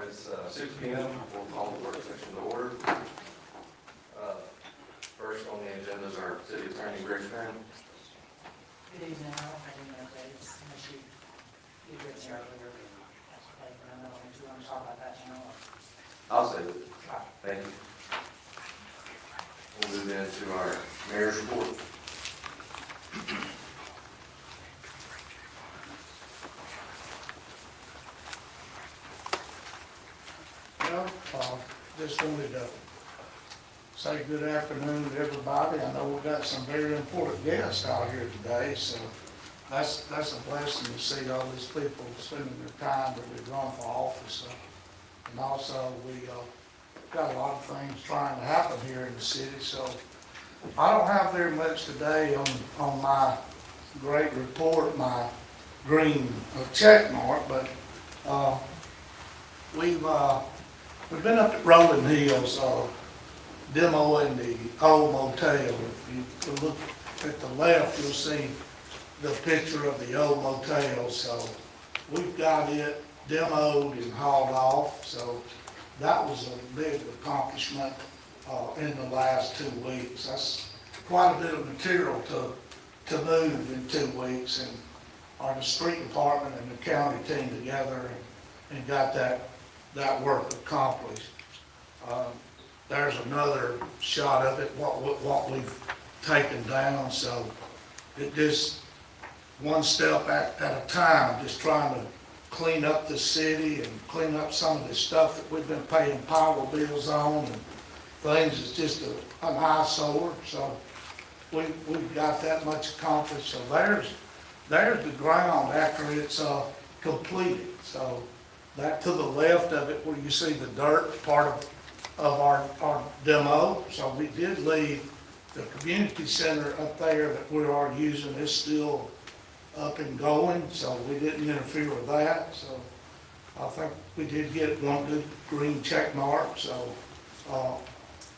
It's 6 p.m. We'll call the work session to order. First on the agenda is our city attorney, Greg Graham. Good evening, I don't have any updates, unless you did start earlier. Okay, but I don't know if you want to talk about that now. I'll say it. Thank you. We'll move into our mayor's report. Well, just wanted to say good afternoon to everybody. I know we've got some very important guests out here today, so that's a blessing to see all these people spending their time that we've run for office. And also, we got a lot of things trying to happen here in the city, so I don't have very much today on my great report, my green check mark, but we've been up at Rolling Hills, demoing the old motel. If you look at the left, you'll see the picture of the old motel. So we've got it demoed and hauled off. So that was a big accomplishment in the last 2 weeks. That's quite a bit of material to move in 2 weeks. And the street department and the county team together and got that work accomplished. There's another shot of it, what we've taken down, so it just one step at a time, just trying to clean up the city and clean up some of the stuff that we've been paying power bills on and things. It's just an eyesore, so we've got that much accomplished. So there's the ground after it's completed. So that to the left of it, where you see the dirt part of our demo. So we did leave the community center up there that we are using is still up and going, so we didn't interfere with that. So I think we did get one good green check mark, so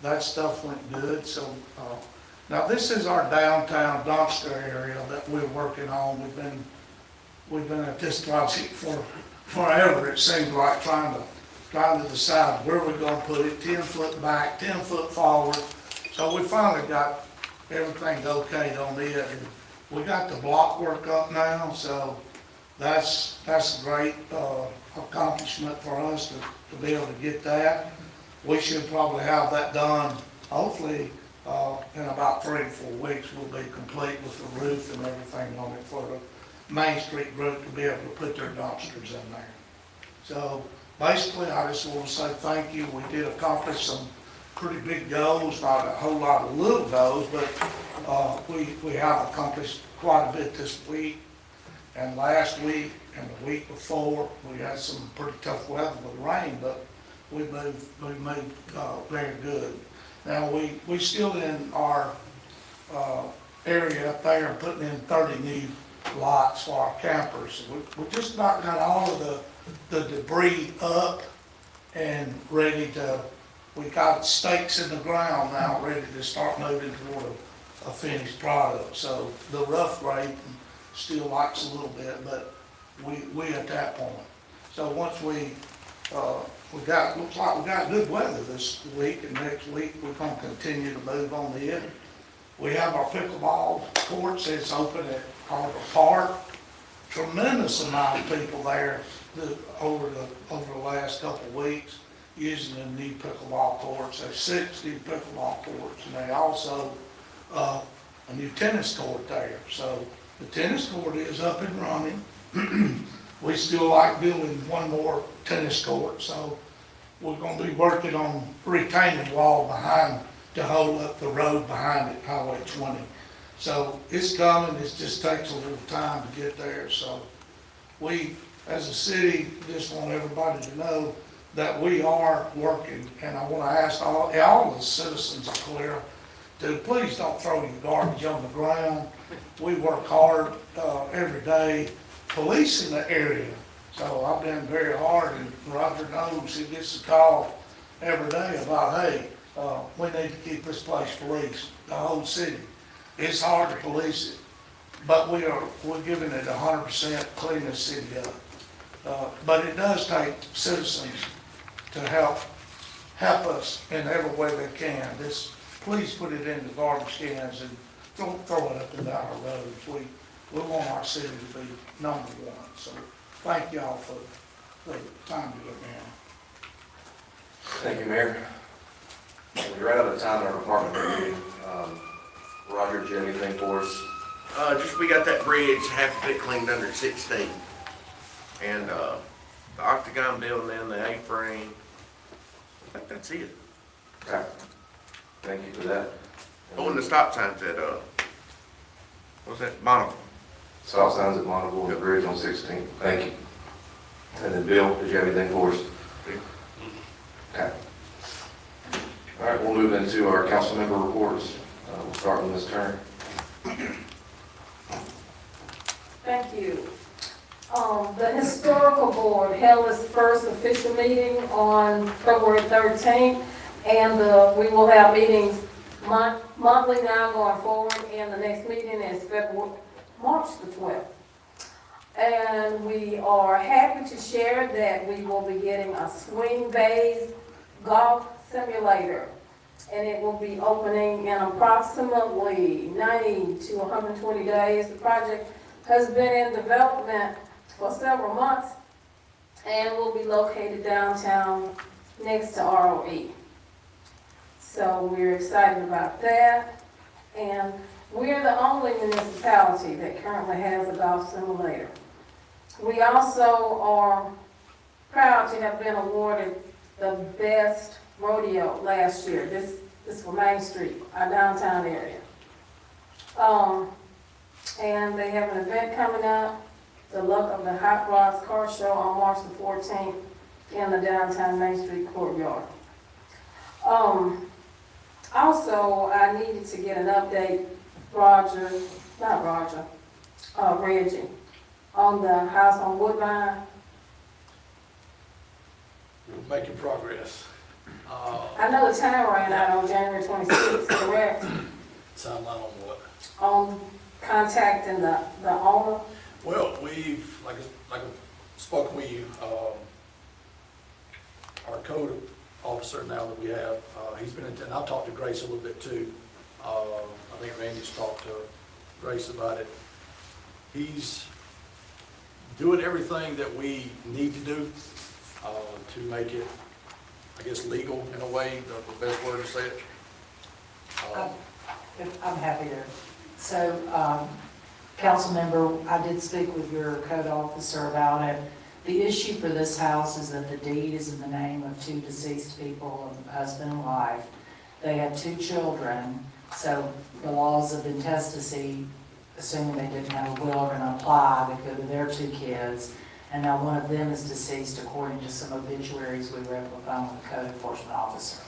that stuff went good. So now this is our downtown dumpster area that we're working on. We've been at this project for forever, it seems like, trying to decide where we're gonna put it, 10 foot back, 10 foot forward. So we finally got everything okayed on it, and we got the block work up now, so that's a great accomplishment for us to be able to get that. We should probably have that done, hopefully, in about 3 to 4 weeks. We'll be complete with the roof and everything on it for the Main Street group to be able to put their dumpsters in there. So basically, I just want to say thank you. We did accomplish some pretty big goals, not a whole lot of little goals, but we have accomplished quite a bit this week. And last week and the week before, we had some pretty tough weather with rain, but we made very good. Now, we still in our area up there putting in 30 new lots for our campers. We just about got all of the debris up and ready to, we got stakes in the ground now, ready to start moving toward a finished product. So the rough grade still likes a little bit, but we at that point. So once looks like we got good weather this week, and next week we're gonna continue to move on in. We have our pickleball courts that's open at Harbor Park. Tremendous amount of people there over the last couple of weeks using the new pickleball courts. There's 6 new pickleball courts, and they also a new tennis court there. So the tennis court is up and running. We still like building one more tennis court, so we're going to be working on retaining wall behind to hold up the road behind it, Highway 20. So it's coming, it just takes a little time to get there. So we, as a city, just want everybody to know that we are working, and I want to ask all the citizens of Calera to please don't throw your garbage on the ground. We work hard every day policing the area. So I've been very hard, and Roger knows, he gets a call every day about, hey, we need to keep this place policed, the whole city. It's hard to police it, but we're giving it 100% clean the city up. But it does take citizens to help us in every way they can. Please put it in the garbage cans and don't throw it up and down our roads. We want our city to be number one. So thank y'all for the time you look in. Thank you, Mayor. We're out of time in our department meeting. Roger, do you have anything for us? Just we got that bridge, half of it cleaned under 16. And, the octagon building and the A-frame. I think that's it. Okay. Thank you for that. Oh, and the stop signs at, what's that, Bonneville? Stop signs at Monteville and the bridge on 16. Thank you. And then Bill, did you have anything for us? Okay. All right, we'll move into our council member reports. We'll start with Ms. Turner. Thank you. The Historical Board held its first official meeting on February 13th, and we will have meetings monthly now going forward, and the next meeting is March the 12th. And we are happy to share that we will be getting a swing-based golf simulator, and it will be opening in approximately 90 to 120 days. The project has been in development for several months and will be located downtown next to ROE. So we're excited about that. And we're the only municipality that currently has a golf simulator. We also are proud to have been awarded the best rodeo last year. This for Main Street, our downtown area. And they have an event coming up, the Luck of the Hot Rods Car Show on March the 14th in the downtown Main Street courtyard. Also, I needed to get an update, Reggie, on the house on Woodbine. We're making progress. I know the time ran out on January 26th, correct? Timeline on what? On contacting the owner. Well, we've, like I spoke with you, our code officer now that we have, he's been, and I've talked to Grace a little bit too. I think Randy's talked to Grace about it. He's doing everything that we need to do to make it, I guess, legal in a way, the best word to say it. I'm happy to. So, council member, I did speak with your code officer about it. The issue for this house is that the deed is in the name of two deceased people, a husband and wife. They had 2 children, so the laws of intestacy, assuming they didn't have a will, are gonna apply. They go to their 2 kids, and now one of them is deceased according to some obituaries we were able to find with the code enforcement officer.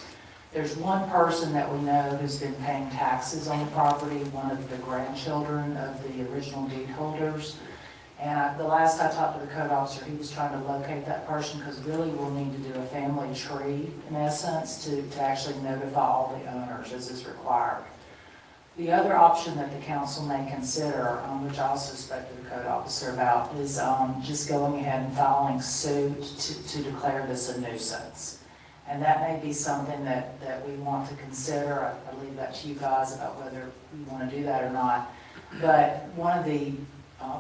There's one person that we know who's been paying taxes on the property, one of the grandchildren of the original deed holders. And the last I talked to the code officer, he was trying to locate that person because really we'll need to do a family tree, in essence, to actually notify all the owners as is required. The other option that the council may consider, which I also spoke to the code officer about, is just going ahead and filing suit to declare this a nuisance. And that may be something that we want to consider. I leave that to you guys about whether you want to do that or not. But one of the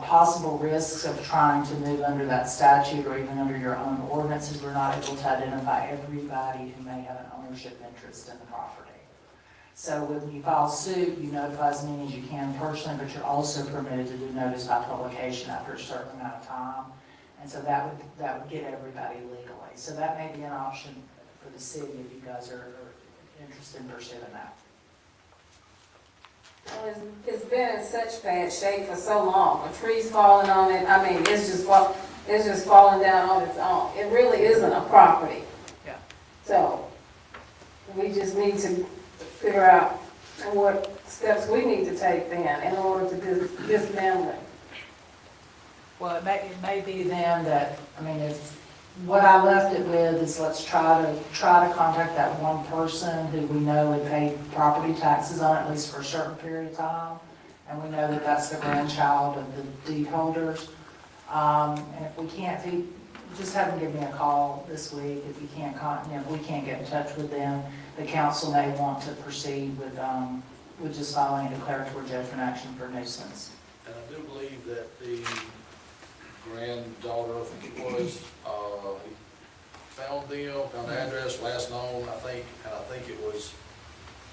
possible risks of trying to move under that statute or even under your own ordinance is we're not able to identify everybody who may have an ownership interest in the property. So when you file suit, you notify as many as you can personally, but you're also permitted to do notice by publication after a certain amount of time. And so that would get everybody legally. So that may be an option for the city if you guys are interested in pursuing that. Well, it's been in such bad shape for so long. The trees falling on it. I mean, it's just falling down on its own. It really isn't a property. Yeah. So we just need to figure out what steps we need to take then in order to dismantle it. Well, it may be then that, I mean, what I left it with is let's try to contact that one person who we know had paid property taxes on it, at least for a certain period of time. And we know that that's the grandchild of the deed holders. And if we can't just have them give me a call this week if you can't, if we can't get in touch with them. The council may want to proceed with just filing a declaratory judgment action for nuisance. And I do believe that the granddaughter, I think it was, found the address last known, I think, and I think it was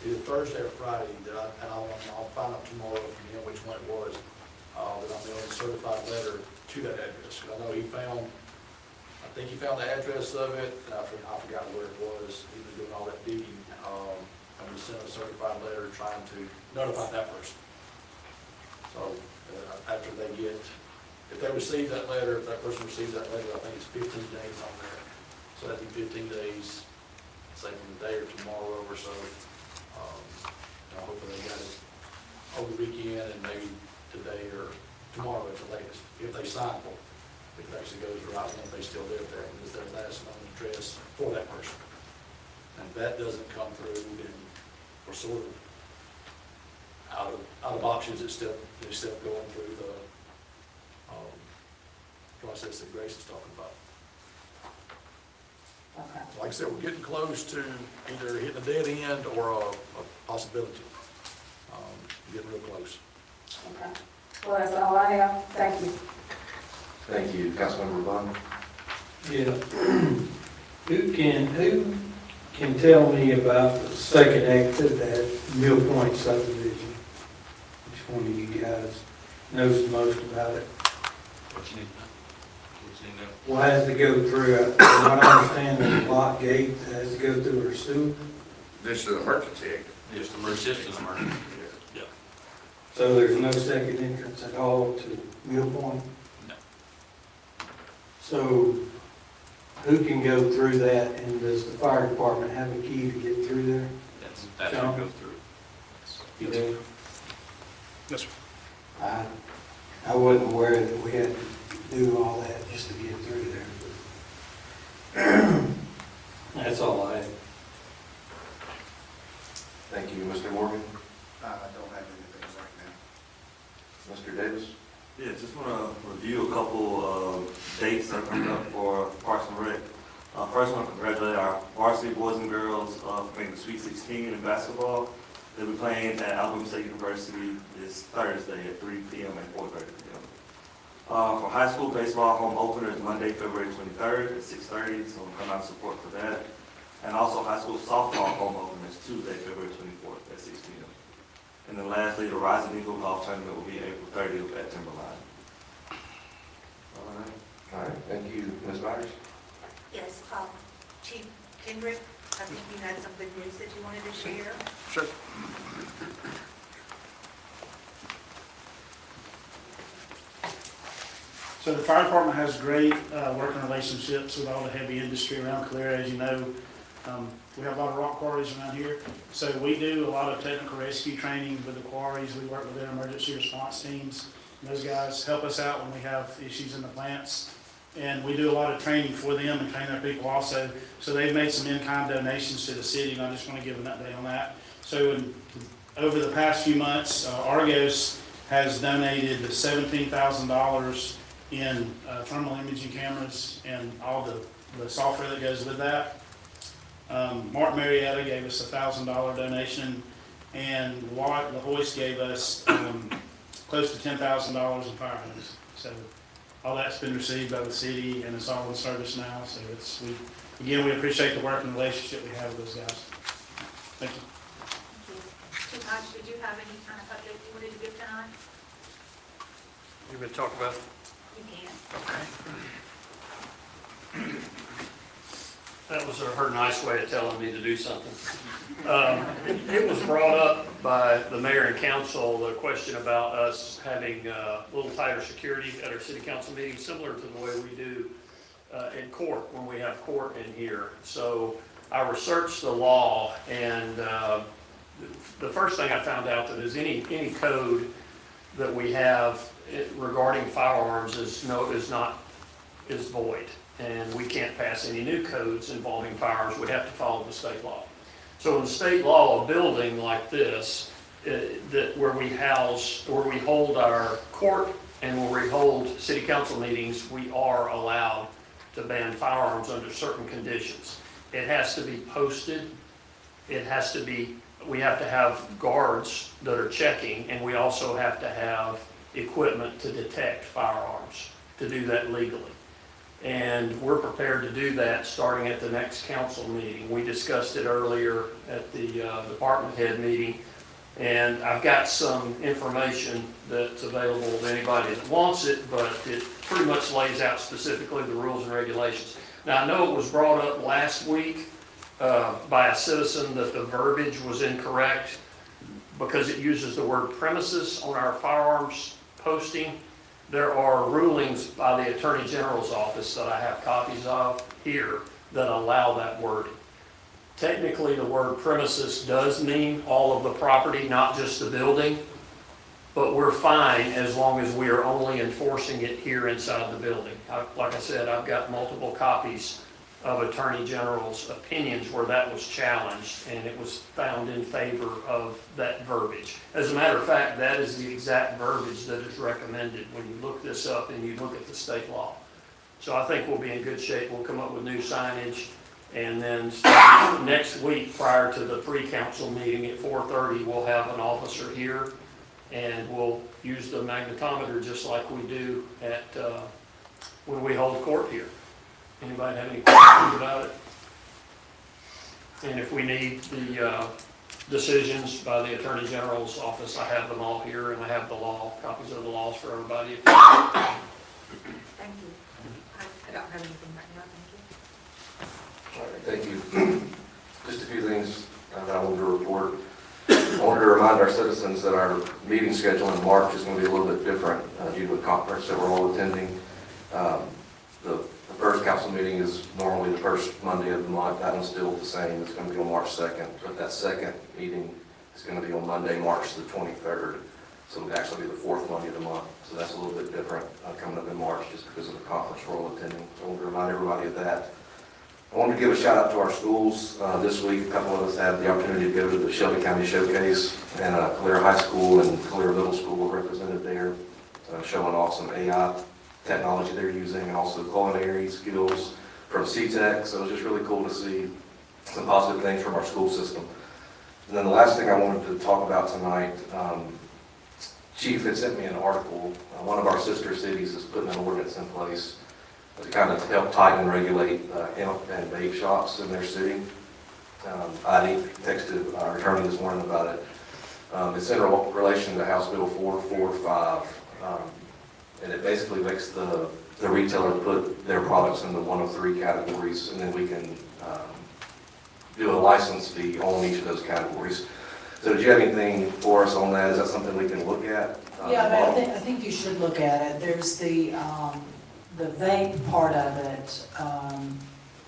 either Thursday or Friday, and I'll find out tomorrow from him which one it was, that I'm mailing a certified letter to that address. 'Cause I know I think he found the address of it, and I forgot where it was. He was doing all that digging. I'm just sending a certified letter trying to notify that person. So, after they if they receive that letter, if that person receives that letter, I think it's 15 days on there. So that'd be 15 days, say from today or tomorrow or so. Hopefully they got it over the weekend and maybe today or tomorrow at the latest. If they sign for it, if it actually goes right, and if they still live there, and is their last known address for that person. And if that doesn't come through, then we're sort of out of options. It's still going through the process that Grace is talking about. Okay. Like I said, we're getting close to either hitting a dead end or a possibility. Getting real close. Okay. Well, that's all I have. Thank you. Thank you. Councilmember Bond? Yeah. Who can tell me about the second exit at Mill Point subdivision? Which one of you guys knows the most about it? What you need to know? Why has to go through, I understand the lock gate that has to go through her sewer, This is an emergency exit. Just an emergency. Yeah. so there's no second entrance at all to Mill Point? No. So who can go through that, and does the fire department have a key to get through there? That's what goes through. You do? Yes, sir. I wasn't aware that we had to do all that just to get through there. That's all I have. Thank you. Mr. Morgan? I don't have anything right now. Mr. Davis? Yeah, just want to review a couple dates that are coming up for Parks and Rec. First, I want to congratulate our varsity boys and girls for making the Sweet 16 in basketball. They'll be playing at Alabama State University this Thursday at 3 p.m. and 4:30 p.m. For high school baseball, home opener is Monday, February 23rd at 6:30, so we'll come out and support for that. And also high school softball home opener is Tuesday, February 24th at 6 p.m. And then lastly, the Rising Eagle Golf Tournament will be April 30th at Timberline. All right. All right, thank you. Ms. Myers? Yes, Chief Kendrick, I think you had some good news that you wanted to share. Sure. So the fire department has great working relationships with all the heavy industry around Calera. As you know, we have a lot of rock quarries around here. So we do a lot of technical rescue training with the quarries. We work with their emergency response teams. And those guys help us out when we have issues in the plants. And we do a lot of training for them and train their people also. So they've made some in-kind donations to the city, and I just want to give an update on that. So over the past few months, Argos has donated $17,000 in thermal imaging cameras and all the software that goes with that. Mark Marietta gave us a $1,000 donation, and Watt LaHoyce gave us close to $10,000 in fire hose. So all that's been received by the city, and it's all in service now. So we appreciate the working relationship we have with those guys. Thank you. Thank you. Chief Hodge, did you have any kind of update you wanted to give tonight? You been talking about? You can. That was her nice way of telling me to do something. It was brought up by the mayor and council, the question about us having a little tighter security at our city council meetings, similar to the way we do in court, when we have court in here. So I researched the law, and the first thing I found out that is any code that we have regarding firearms is void. And we can't pass any new codes involving firearms. We have to follow the state law. So in the state law, a building like this, where we hold our court and where we hold city council meetings, we are allowed to ban firearms under certain conditions. It has to be posted, it has to be, we have to have guards that are checking, and we also have to have equipment to detect firearms, to do that legally. And we're prepared to do that starting at the next council meeting. We discussed it earlier at the department head meeting, and I've got some information that's available to anybody that wants it, but it pretty much lays out specifically the rules and regulations. Now, I know it was brought up last week by a citizen that the verbiage was incorrect because it uses the word premises on our firearms posting. There are rulings by the Attorney General's office that I have copies of here that allow that wording. Technically, the word premises does mean all of the property, not just the building, but we're fine as long as we are only enforcing it here inside the building. Like I said, I've got multiple copies of Attorney General's opinions where that was challenged, and it was found in favor of that verbiage. As a matter of fact, that is the exact verbiage that is recommended when you look this up and you look at the state law. So I think we'll be in good shape. We'll come up with new signage, and then next week, prior to the pre-council meeting at 4:30, we'll have an officer here, and we'll use the magnetometer just like we do at when we hold court here. Anybody have any questions about it? And if we need the decisions by the Attorney General's office, I have them all here, and I have the law, copies of the laws for everybody. Thank you. I don't have anything right now, thank you. All right, thank you. Just a few things that I wanted to report. I wanted to remind our citizens that our meeting schedule in March is going to be a little bit different due to a conference that we're all attending. The first council meeting is normally the first Monday of the month. That one's still the same. It's going to be on March 2nd. But that second meeting is going to be on Monday, March the 23rd. So it'll actually be the fourth Monday of the month. So that's a little bit different coming up in March just because of the conference we're all attending. So I want to remind everybody of that. I wanted to give a shout out to our schools. This week, a couple of us had the opportunity to go to the Shelby County Showcase, and Calera High School and Calera Middle School were represented there, showing off some AI technology they're using, and also culinary skills from CTEC. So it was just really cool to see some positive things from our school system. And then the last thing I wanted to talk about tonight, Chief had sent me an article. One of our sister cities is putting an ordinance in place to kind of help tighten and regulate hemp and vape shops in their city. I texted our attorney this morning about it. It's in relation to House Bill 445. And it basically makes the retailer put their products in the 103 categories, and then we can do a license fee on each of those categories. So did you have anything for us on that? Is that something we can look at? Yeah, I think you should look at it. There's the vape part of it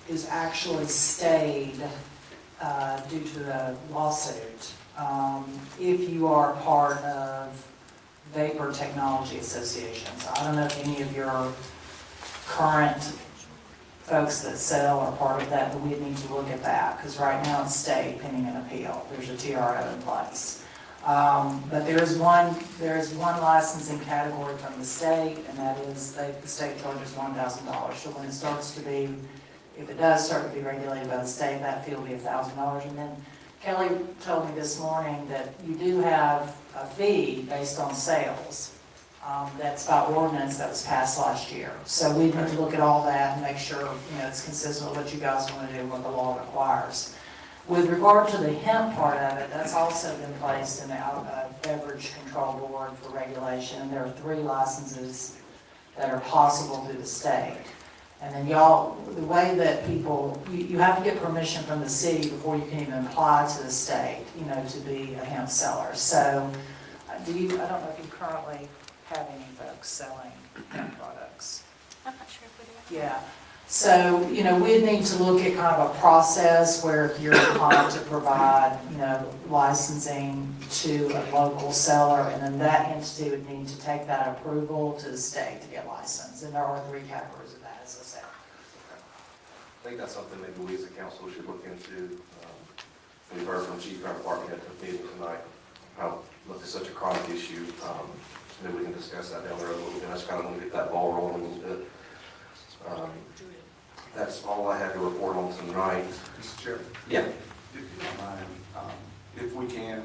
is actually stayed due to the lawsuit. If you are part of Vapor Technology Associations. I don't know if any of your current folks that sell are part of that, but we need to look at that, because right now it's stayed pending an appeal. There's a TRO in place. But there is one licensing category from the state, and that is the state charges $1,000. So when it starts to be, if it does start to be regulated by the state, that fee will be $1,000. And then Kelly told me this morning that you do have a fee based on sales. That's by ordinance that was passed last year. So we need to look at all that and make sure it's consistent with what you guys want to do and what the law requires. With regard to the hemp part of it, that's also been placed in the Beverage Control Board for regulation. And there are 3 licenses that are possible through the state. And then the way that people, you have to get permission from the city before you can even apply to the state, to be a hemp seller. So I don't know if you currently have any folks selling hemp products. I'm not sure if we do. Yeah. So, we need to look at kind of a process where if you're inclined to provide, licensing to a local seller, and then that entity would need to take that approval to the state to get licensed. And there are 3 categories of that, as I said. I think that's something maybe we as a council should look into. We've heard from Chief Fire Department at the meeting tonight how it's such a chronic issue. Maybe we can discuss that down the road a little bit. I just kind of want to get that ball rolling a little bit. That's all I have to report on tonight. Mr. Chairman, Yeah. if you don't mind, if we can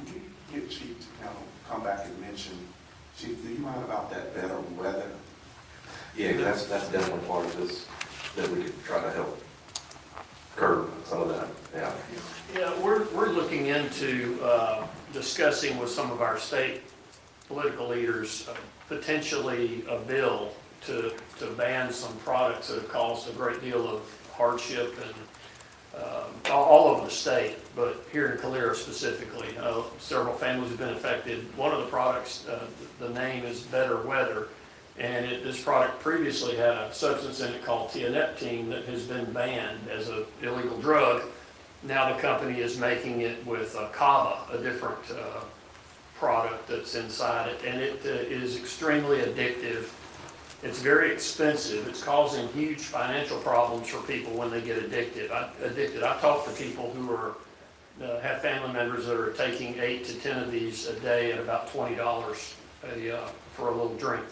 you get Chief to kind of come back and mention, Chief, do you mind about that better weather? Yeah, that's definitely part of this, that we could try to help curb some of that, yeah. Yeah, we're looking into discussing with some of our state political leaders potentially a bill to ban some products that have caused a great deal of hardship and all over the state, but here in Calera specifically. Several families have been affected. One of the products, the name is Better Weather, and this product previously had a substance in it called tianeptine that has been banned as an illegal drug. Now the company is making it with kava, a different product that's inside it, and it is extremely addictive. It's very expensive. It's causing huge financial problems for people when they get addicted. I talk to people who have family members that are taking 8 to 10 of these a day at about $20 for a little drink.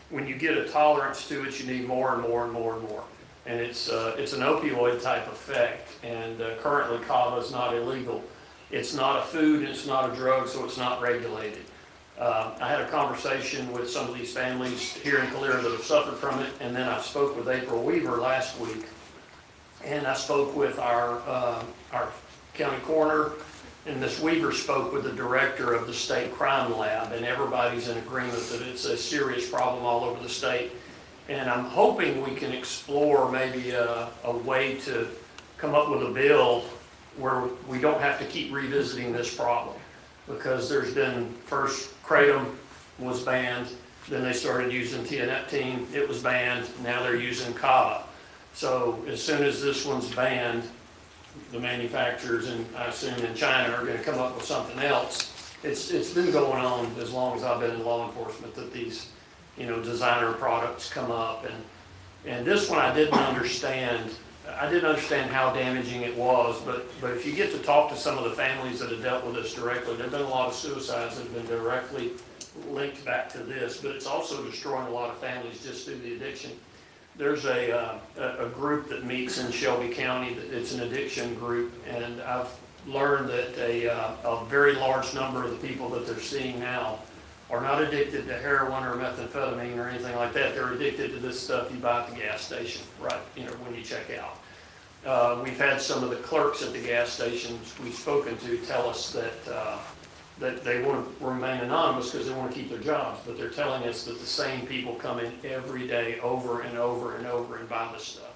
When you get a tolerance to it, you need more and more and more and more. And it's an opioid type effect. And currently, kava is not illegal. It's not a food, and it's not a drug, so it's not regulated. I had a conversation with some of these families here in Calera that have suffered from it, and then I spoke with April Weaver last week, and I spoke with our county coroner, and Ms. Weaver spoke with the director of the state crime lab, and everybody's in agreement that it's a serious problem all over the state. And I'm hoping we can explore maybe a way to come up with a bill where we don't have to keep revisiting this problem. Because there's been, first kratom was banned, then they started using tianeptine, it was banned, now they're using kava. So as soon as this one's banned, the manufacturers, and I assume in China, are going to come up with something else. It's been going on as long as I've been in law enforcement that these, designer products come up. And this one I didn't understand. I didn't understand how damaging it was, but if you get to talk to some of the families that have dealt with this directly, there have been a lot of suicides that have been directly linked back to this, but it's also destroying a lot of families just through the addiction. There's a group that meets in Shelby County, it's an addiction group, and I've learned that a very large number of the people that they're seeing now are not addicted to heroin or methamphetamine or anything like that. They're addicted to this stuff you buy at the gas station, right, when you check out. We've had some of the clerks at the gas stations we've spoken to tell us that they want to remain anonymous because they want to keep their jobs, but they're telling us that the same people come in every day over and over and over and buy this stuff.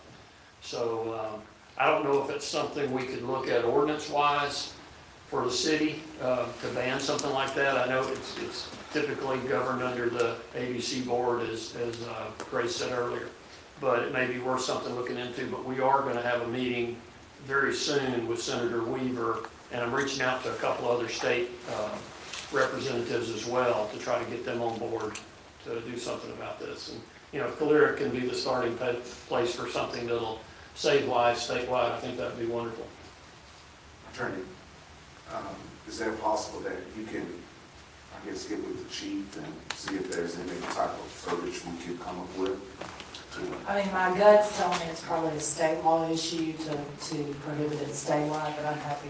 So I don't know if it's something we could look at ordinance-wise for the city to ban something like that. I know it's typically governed under the ABC board, as Grace said earlier, but it may be worth something looking into. But we are going to have a meeting very soon with Senator Weaver, and I'm reaching out to a couple other state representatives as well to try to get them on board to do something about this. And if Calera can be the starting place for something that'll save lives statewide, I think that'd be wonderful. Attorney, is there possible that you can, I guess, get with the chief and see if there's any type of verbiage we could come up with? I mean, my gut's telling me it's probably a state law issue to prohibit it statewide, but I'm happy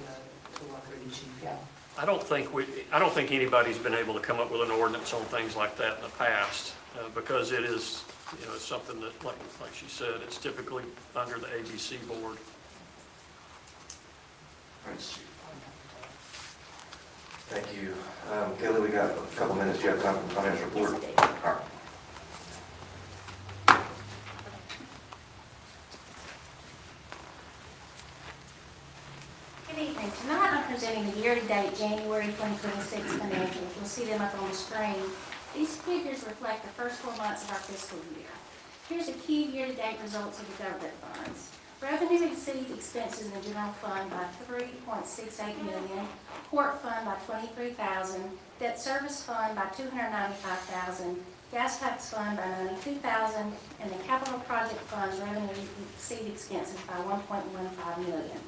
to work with you, chief, yeah. I don't think anybody's been able to come up with an ordinance on things like that in the past, because it is, it's something that, like she said, it's typically under the ABC board. Thanks, Chief. Thank you. Kelly, we got a couple minutes. You have time for the financial report? All right. Good evening. Tonight I'm presenting the year-to-date January 2026 financials. You'll see them up on the screen. These figures reflect the first 4 months of our fiscal year. Here's the key year-to-date results of the government funds. Revenue exceeds expenses in the general fund by $3.68 million, court fund by $23,000, debt service fund by $295,000, gas tax fund by $92,000, and the capital project fund's revenue exceed expenses by $1.15 million.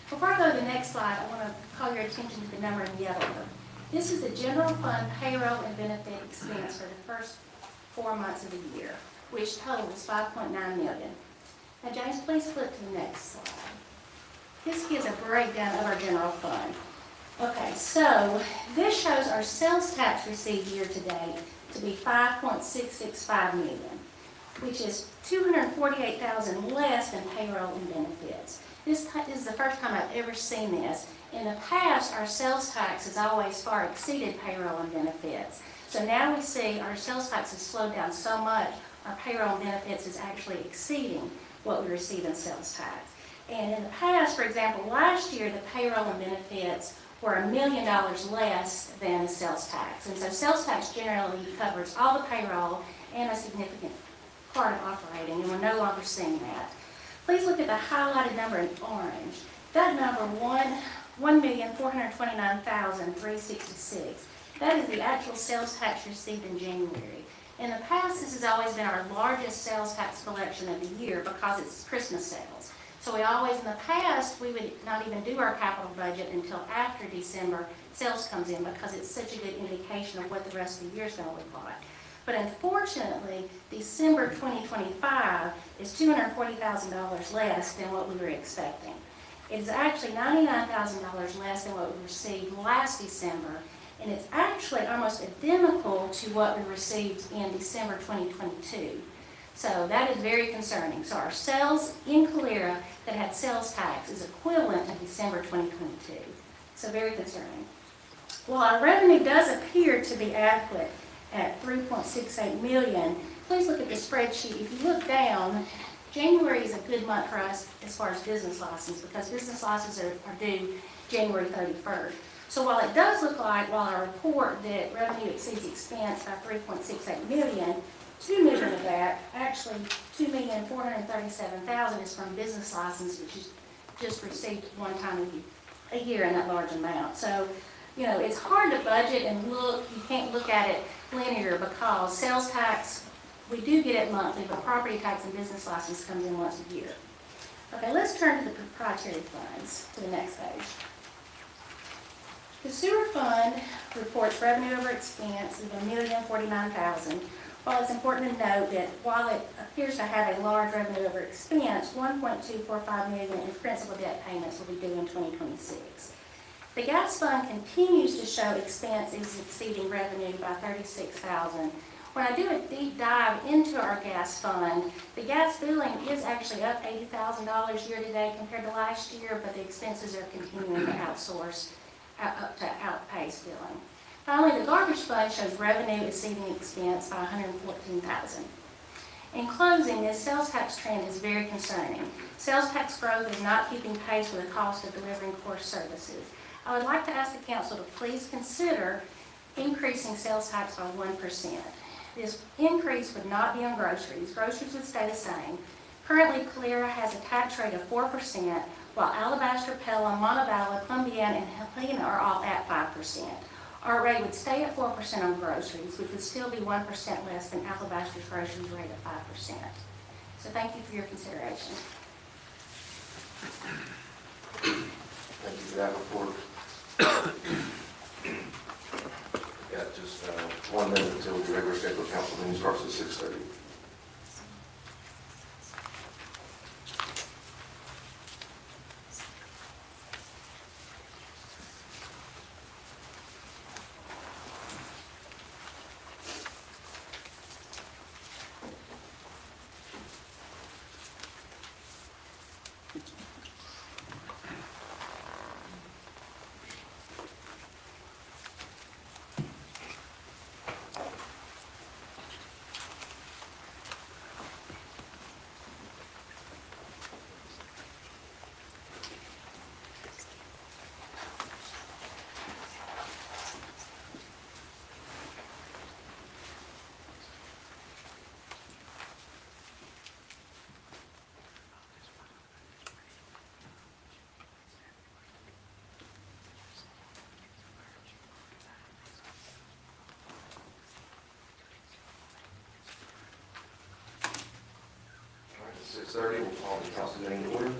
Before I go to the next slide, I want to call your attention to the number in yellow. This is the general fund payroll and benefit expense for the first 4 months of the year, which totals $5.9 million. Now, James, please flip to the next slide. This gives a breakdown of our general fund. Okay, so this shows our sales tax received year to date to be 5.665 million, which is 248,000 less than payroll and benefits. This is the first time I've ever seen this. In the past, our sales tax has always far exceeded payroll and benefits. So now we see our sales tax has slowed down so much, our payroll and benefits is actually exceeding what we receive in sales tax. And in the past, for example, last year, the payroll and benefits were $1 million less than the sales tax. And so sales tax generally covers all the payroll and a significant part of operating, and we're no longer seeing that. Please look at the highlighted number in orange. That number, 1,429,366, that is the actual sales tax received in January. In the past, this has always been our largest sales tax collection of the year because it's Christmas sales. So we always, in the past, we would not even do our capital budget until after December sales comes in because it's such a good indication of what the rest of the year is going to look like. But unfortunately, December 2025 is $240,000 less than what we were expecting. It is actually $99,000 less than what we received last December, and it's actually almost identical to what we received in December 2022. So that is very concerning. So our sales in Calera that had sales tax is equivalent to December 2022. So very concerning. While our revenue does appear to be adequate at $3.68 million, please look at the spreadsheet. If you look down, January is a good month for us as far as business license because business licenses are due January 31st. So while it does look like, while I report that revenue exceeds expense by $3.68 million, $2 million of that, actually $2,437,000 is from business license, which is just received one time a year in that large amount. So, you know, it's hard to budget and look, you can't look at it linear because sales tax, we do get it monthly, but property tax and business license comes in once a year. Okay, let's turn to the proprietary funds, to the next page. The sewer fund reports revenue over expense of $1,049,000. While it's important to note that while it appears to have a large revenue over expense, $1.245 million in principal debt payments will be due in 2026. The gas fund continues to show expense is exceeding revenue by $36,000. When I do a deep dive into our gas fund, the gas billing is actually up $80,000 year to date compared to last year, but the expenses are continuing to outpace billing. Finally, the garbage fund shows revenue exceeding expense by $114,000. In closing, this sales tax trend is very concerning. Sales tax growth is not keeping pace with the cost of delivering core services. I would like to ask the council to please consider increasing sales tax by 1%. This increase would not be on groceries. Groceries would stay the same. Currently, Calera has a tax rate of 4%, while Alabaster, Pelham, Montevallo, Columbiana, and Helena are all at 5%. Our rate would stay at 4% on groceries, which would still be 1% less than Alabaster's groceries rate of 5%. So thank you for your consideration. Thank you for that report. Got just 1 minute until the regular scheduled council meeting starts at 6:30. All right, at 6:30, we'll call the council meeting to order.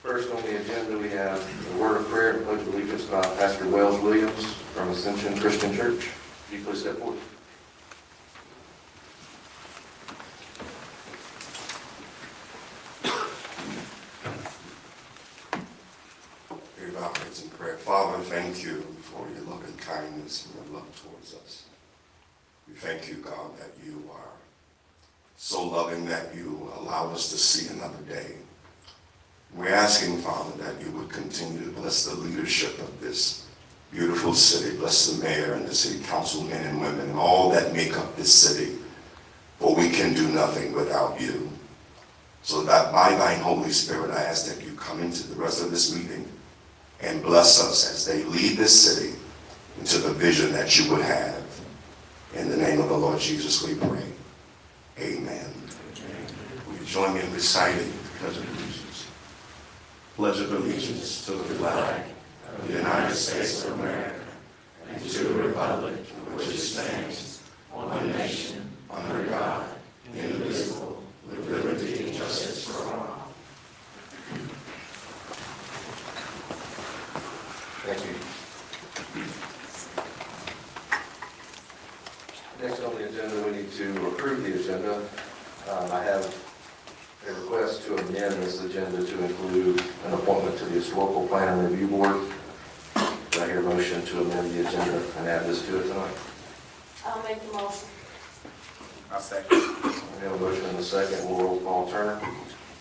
First on the agenda, we have the word of prayer and pledge of allegiance by Pastor Wells Williams from Ascension Christian Church. Will you please step forward? pray. Father, thank you for your loving kindness and your love towards us. We thank you, God, that you are so loving that you allow us to see another day. We're asking, Father, that you would continue to bless the leadership of this beautiful city. Bless the mayor and the city council men and women and all that make up this city. For we can do nothing without you. So that by thine Holy Spirit, I ask that you come into the rest of this meeting and bless us as they lead this city into the vision that you would have. In the name of the Lord Jesus, we pray. Amen. Will you join me in reciting the Pledge of Allegiance? Pledge of Allegiance to the flag of the United States of America and to the republic for which it stands, one nation, under God, indivisible, with liberty and justice for all. Thank you. Next on the agenda, we need to approve the agenda. I have a request to amend this agenda to include an appointment to the Historical Plan and Review Board. Do I hear a motion to amend the agenda and add this to it tonight? I'll make the motion. I'll second. We have a motion and a second. We'll roll call. Turner?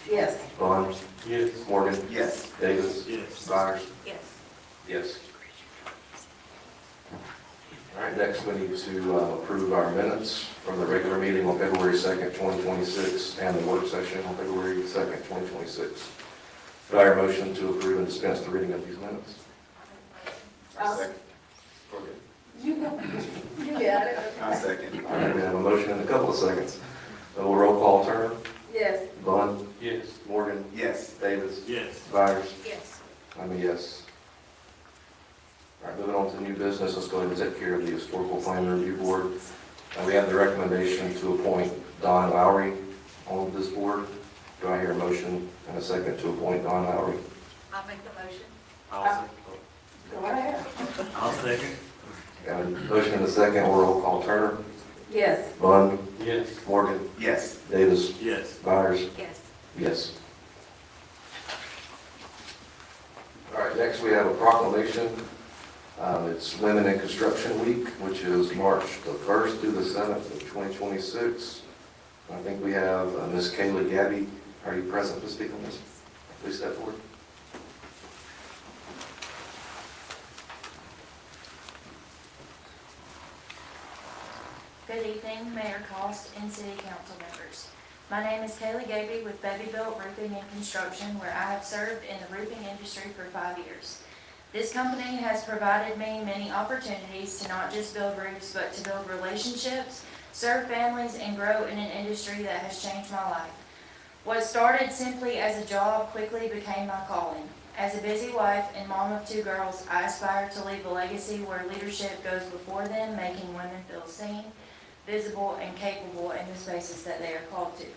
Yes. Vaughn? Yes. Morgan? Yes. Davis? Yes. Byers? Yes. Yes. All right, next we need to approve our minutes from the regular meeting on February 2nd, 2026, and the work session on February 2nd, 2026. Do I hear a motion to approve and dispense the reading of these minutes? I'll second. You got it. I'll second. All right, we have a motion in a couple of seconds. We'll roll call. Turner? Yes. Vaughn? Yes. Morgan? Yes. Davis? Yes. Byers? Yes. I'm a yes. All right, moving on to new business, let's go ahead and take care of the Historical Plan Review Board. We have the recommendation to appoint Don Lowry on this board. Do I hear a motion and a second to appoint Don Lowry? I'll make the motion. Go ahead. I'll second. Got a motion and a second, we'll roll call. Turner? Yes. Vaughn? Yes. Morgan? Yes. Davis? Yes. Byers? Yes. Yes. All right, next we have a proclamation. It's Women in Construction Week, which is March the 1st through the 7th of 2026. I think we have Ms. Kayla Gabby. Are you present to speak on this? Please step forward. Good evening, Mayor Cost and City Council members. My name is Kaylee Gaby with Baby Built Roofing and Construction, where I have served in the roofing industry for 5 years. This company has provided me many opportunities to not just build roofs, but to build relationships, serve families, and grow in an industry that has changed my life. What started simply as a job quickly became my calling. As a busy wife and mom of 2 girls, I aspire to leave a legacy where leadership goes before them, making women feel seen, visible, and capable in the spaces that they are called to.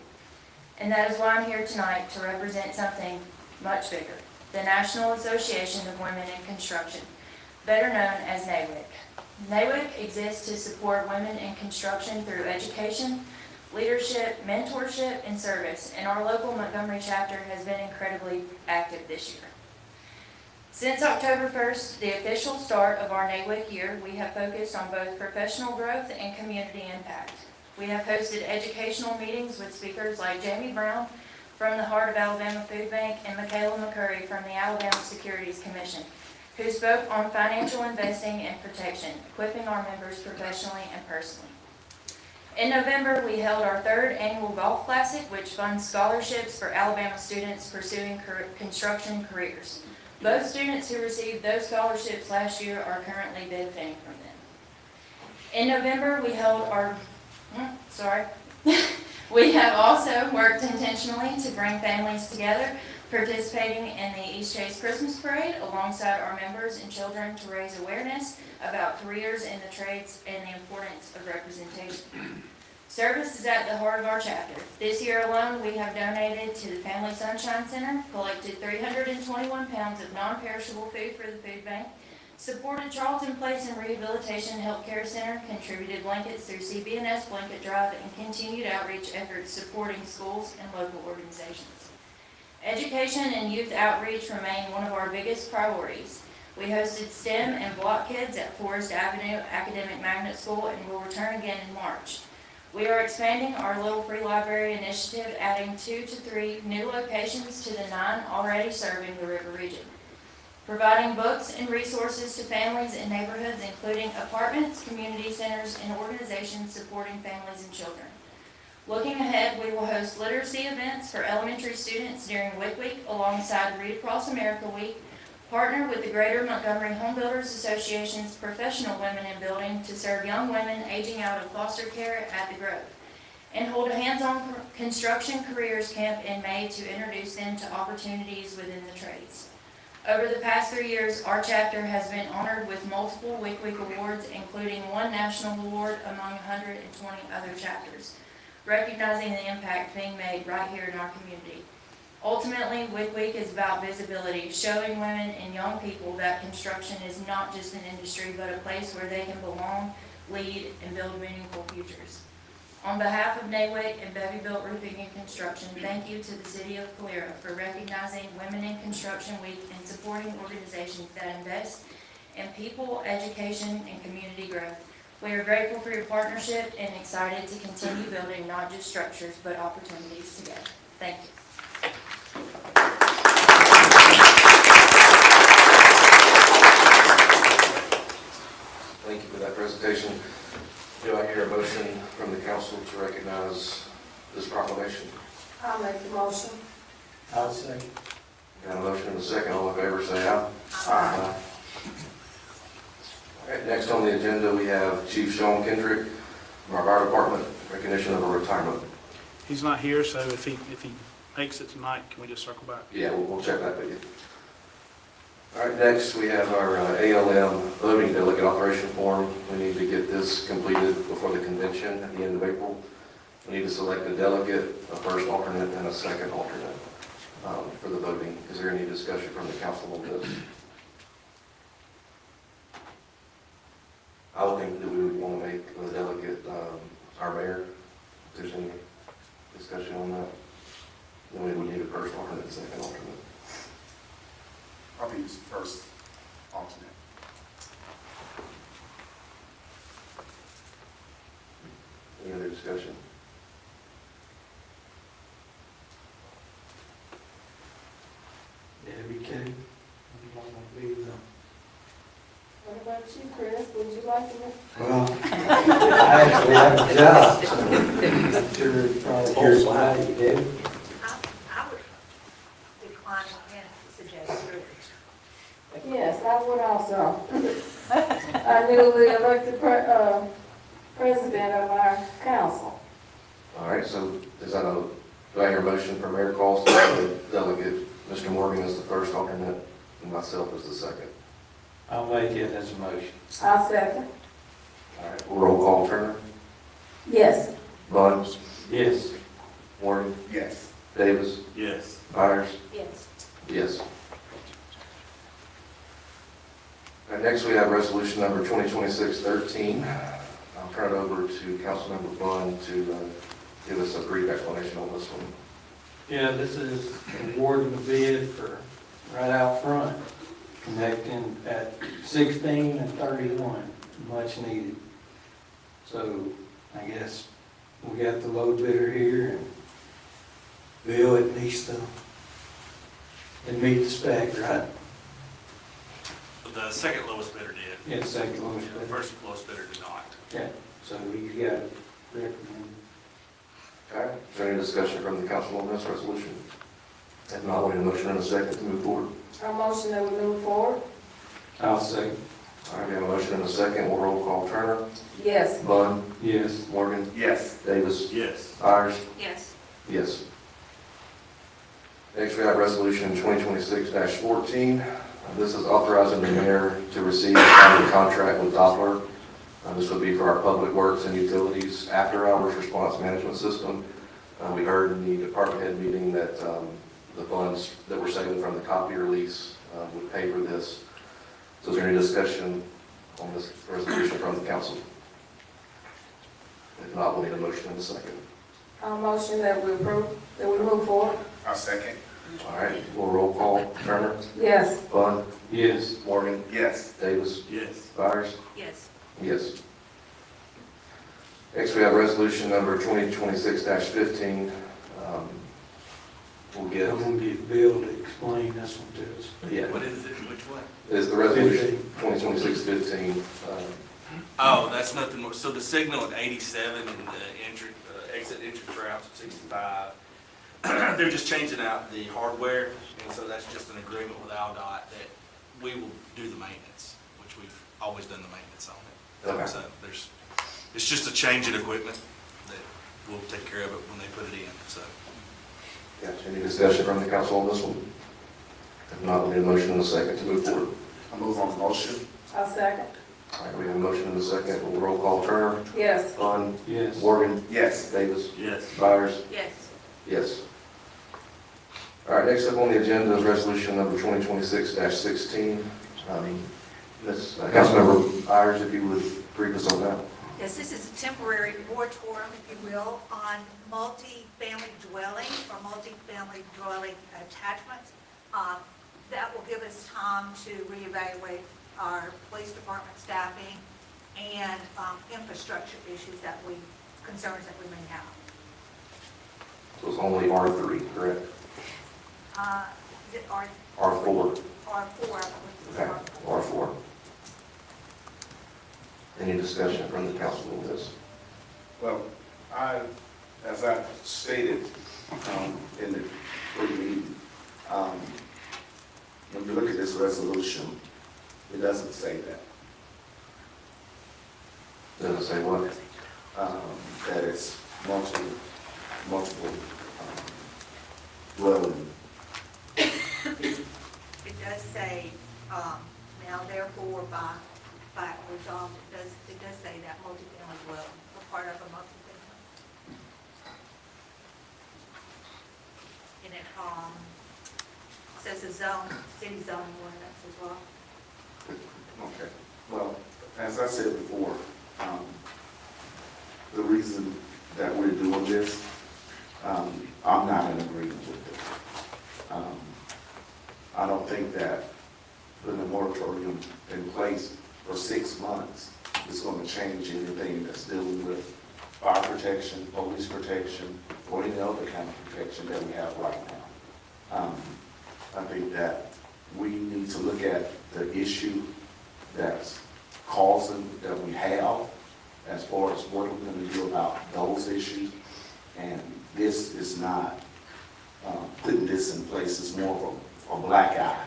And that is why I'm here tonight to represent something much bigger, the National Association of Women in Construction, better known as NAWIC. NAWIC exists to support women in construction through education, leadership, mentorship, and service, and our local Montgomery chapter has been incredibly active this year. Since October 1st, the official start of our NAWIC year, we have focused on both professional growth and community impact. We have hosted educational meetings with speakers like Jamie Brown from the Heart of Alabama Food Bank and Michaela McCurry from the Alabama Securities Commission, who spoke on financial investing and protection, equipping our members professionally and personally. In November, we held our 3rd annual Golf Classic, which funds scholarships for Alabama students pursuing construction careers. Both students who received those scholarships last year are currently benefiting from them. In November, we held our, we have also worked intentionally to bring families together, participating in the East Chase Christmas Parade alongside our members and children to raise awareness about careers in the trades and the importance of representation. Service is at the heart of our chapter. This year alone, we have donated to the Family Sunshine Center, collected 321 pounds of non-perishable food for the food bank, supported Charlton Place and Rehabilitation Healthcare Center, contributed blankets through CB&S Blanket Drive, and continued outreach efforts supporting schools and local organizations. Education and youth outreach remain one of our biggest priorities. We hosted STEM and Block Kids at Forest Avenue Academic Magnet School and will return again in March. We are expanding our Little Free Library initiative, adding 2 to 3 new locations to the 9 already serving the River region. Providing books and resources to families in neighborhoods, including apartments, community centers, and organizations supporting families and children. Looking ahead, we will host literacy events for elementary students during WIC Week alongside Read Across America Week, partner with the Greater Montgomery Home Builders Association's Professional Women in Building to serve young women aging out of foster care at the Grove, and hold a hands-on construction careers camp in May to introduce them to opportunities within the trades. Over the past 3 years, our chapter has been honored with multiple WIC Week awards, including 1 national award among 120 other chapters, recognizing the impact being made right here in our community. Ultimately, WIC Week is about visibility, showing women and young people that construction is not just an industry, but a place where they can belong, lead, and build meaningful futures. On behalf of NAWIC and Bevy Built Roofing and Construction, thank you to the City of Calera for recognizing Women in Construction Week and supporting organizations that invest in people, education, and community growth. We are grateful for your partnership and excited to continue building not just structures, but opportunities together. Thank you. Thank you for that presentation. Do I hear a motion from the council to recognize this proclamation? I'll make the motion. I'll say. Got a motion and a second. All in favor, say aye. Aye. All right, next on the agenda, we have Chief Sean Kendrick from our fire department, recognition of a retirement. He's not here, so if he makes it tonight, can we just circle back? Yeah, we'll check that with you. All right, next we have our ALM voting delegate authorization form. We need to get this completed before the convention at the end of April. We need to select a delegate, a first alternate, and a second alternate for the voting. Is there any discussion from the council on this? I would think that we would want to make the delegate our mayor. If there's any discussion on that, then we would need a first alternate and second alternate. I'll be his first alternate. Any other discussion? Debbie Kay, you want to be the... What about you, Chris? Would you like to? Well, I actually have a job, so I'm sure it's probably here's why you did. I would decline and suggest yours. Yes, I would also. I newly elected president of our council. All right, so is that a, do I hear a motion from Mayor Carlson, the delegate, Mr. Morgan as the first alternate, and myself as the second? I'll make it as a motion. I'll second. All right, roll call, Turner. Yes. Bun. Yes. Morgan. Yes. Davis. Yes. Myers. Yes. Yes. All right, next we have resolution number 2026-13. I'll turn it over to Councilmember Bun to give us a brief explanation on this one. Yeah, this is awarding the bid for right out front, connecting at 16 and 31, much needed. So I guess we got the low bidder here, and Bill, it needs to, it meet the spec, right? The second lowest bidder did. Yeah, second lowest The bidder. first lowest bidder did not. Yeah, so we got to recommend. Okay, is there any discussion from the council on this resolution? If not, we need a motion and a second to move forward. A motion that we move forward? I'll say. All right, we have a motion and a second. We'll roll call. Turner. Yes. Bun. Yes. Morgan. Yes. Davis. Yes. Myers. Yes. Yes. Next, we have resolution 2026-14. This is authorizing the mayor to receive and sign a contract with Doppler. This would be for our public works and utilities after-hours response management system. We heard in the department head meeting that the funds that we're saving from the copier lease would pay for this. So is there any discussion on this resolution from the council? If not, we'll need a motion in a second. A motion that we approve, that we move forward? I'll second. All right, we'll roll call. Turner? Yes. Bud? Yes. Morgan? Yes. Davis? Yes. Byers? Yes. Yes. Next, we have resolution number 2026-15. We'll get, I'm gonna get Bill to explain this one to us. yeah, What is it, which one? is the resolution 2026-15. Oh, that's nothing more, so the signal at 87 and the exit entrance routes at 65, they're just changing out the hardware, and so that's just an agreement with Aldott that we will do the maintenance, which we've always done the maintenance on it. Okay. So it's just a change in equipment that we'll take care of it when they put it in, so. Gotcha. Any discussion from the council on this one? If not, we'll need a motion and a second to move forward. I move on the motion. I'll second. All right, we have a motion and a second. We'll roll call. Turner? Yes. Bud? Yes. Morgan? Yes. Davis? Yes. Byers? Yes. Yes. All right, next up on the agenda is resolution number 2026-16. Councilmember Byers, if you would brief us on that. Yes, this is a temporary moratorium, if you will, on multi-family dwelling or multi-family dwelling attachments. That will give us time to reevaluate our police department staffing and infrastructure issues concerns that we may have. So it's only R3, correct? Is it R4? R4. R4, Okay, R4. Any discussion from the council on this? Well, as I stated in the pre-meeting, when you look at this resolution, it doesn't say that. Does it say what? That it's multiple dwelling. It does say, now therefore by resolved, it does say that multifamily dwelling, a part of a multifamily. And it, says the zone, city zoning ordinance as well. Okay, well, as I said before, the reason that we're doing this, I'm not in agreement with it. I don't think that putting a moratorium in place for 6 months is going to change anything that's dealing with fire protection, police protection, or any other kind of protection that we have right now. I think that we need to look at the issue that's causing, that we have, as far as what we're going to do about those issues. And this is not, putting this in place is more of a black eye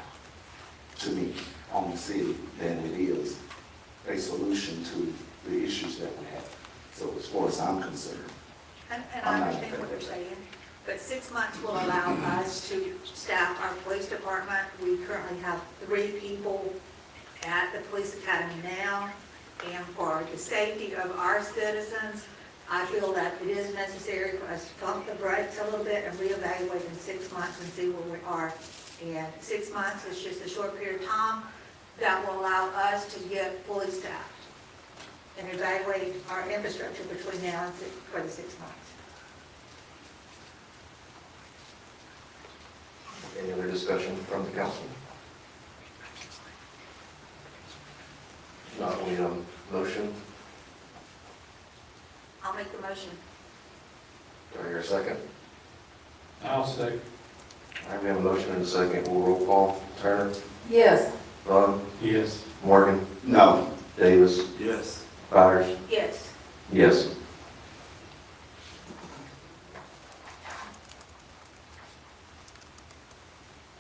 to me on the city than it is a solution to the issues that we have. So as far as I'm concerned. And I understand what you're saying, but 6 months will allow us to staff our police department. We currently have 3 people at the police academy now, and for the safety of our citizens, I feel that it is necessary for us to pump the brakes a little bit and reevaluate in 6 months and see where we are. And 6 months is just a short period of time that will allow us to get fully staffed and evaluate our infrastructure between now and for the 6 months. Any other discussion from the council? Not, we have a motion. I'll make the motion. Do I hear a second? I'll second. All right, we have a motion and a second. We'll roll call. Turner? Yes. Bud? Yes. Morgan? No. Davis? Yes. Byers? Yes. Yes.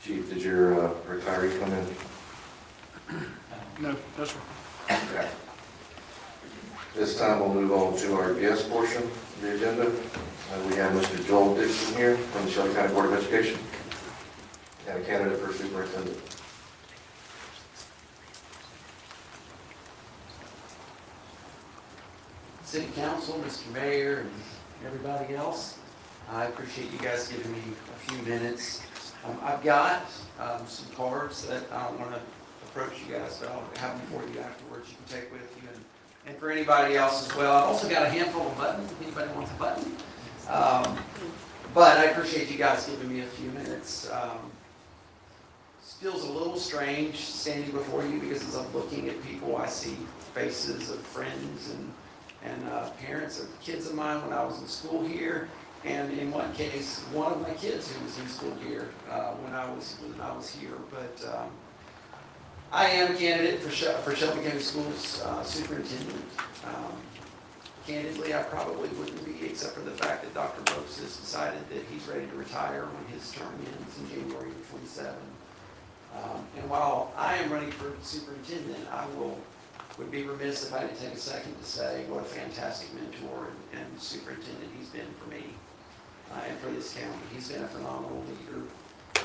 Chief, did your retiree come in? No, no, sir. Okay. This time we'll move on to our guest portion of the agenda. We have Mr. Joel Dixon here from the Shelby County Board of Education and a candidate for superintendent. City Council, Mr. Mayor, and everybody else. I appreciate you guys giving me a few minutes. I've got some cards that I don't want to approach you guys, but I'll have them for you afterwards. You can take with you, and for anybody else as well. I've also got a handful of buttons, if anybody wants a button. But I appreciate you guys giving me a few minutes. This feels a little strange standing before you because as I'm looking at people, I see faces of friends and parents of kids of mine when I was in school here. And in one case, one of my kids who was in school here when I was here. But I am a candidate for Shelby County Schools superintendent. Candidly, I probably wouldn't be, except for the fact that Dr. Brooks has decided that he's ready to retire when his term ends in January of 27. And while I am running for superintendent, I would be remiss if I didn't take a second to say what a fantastic mentor and superintendent he's been for me and for this county. He's been a phenomenal leader.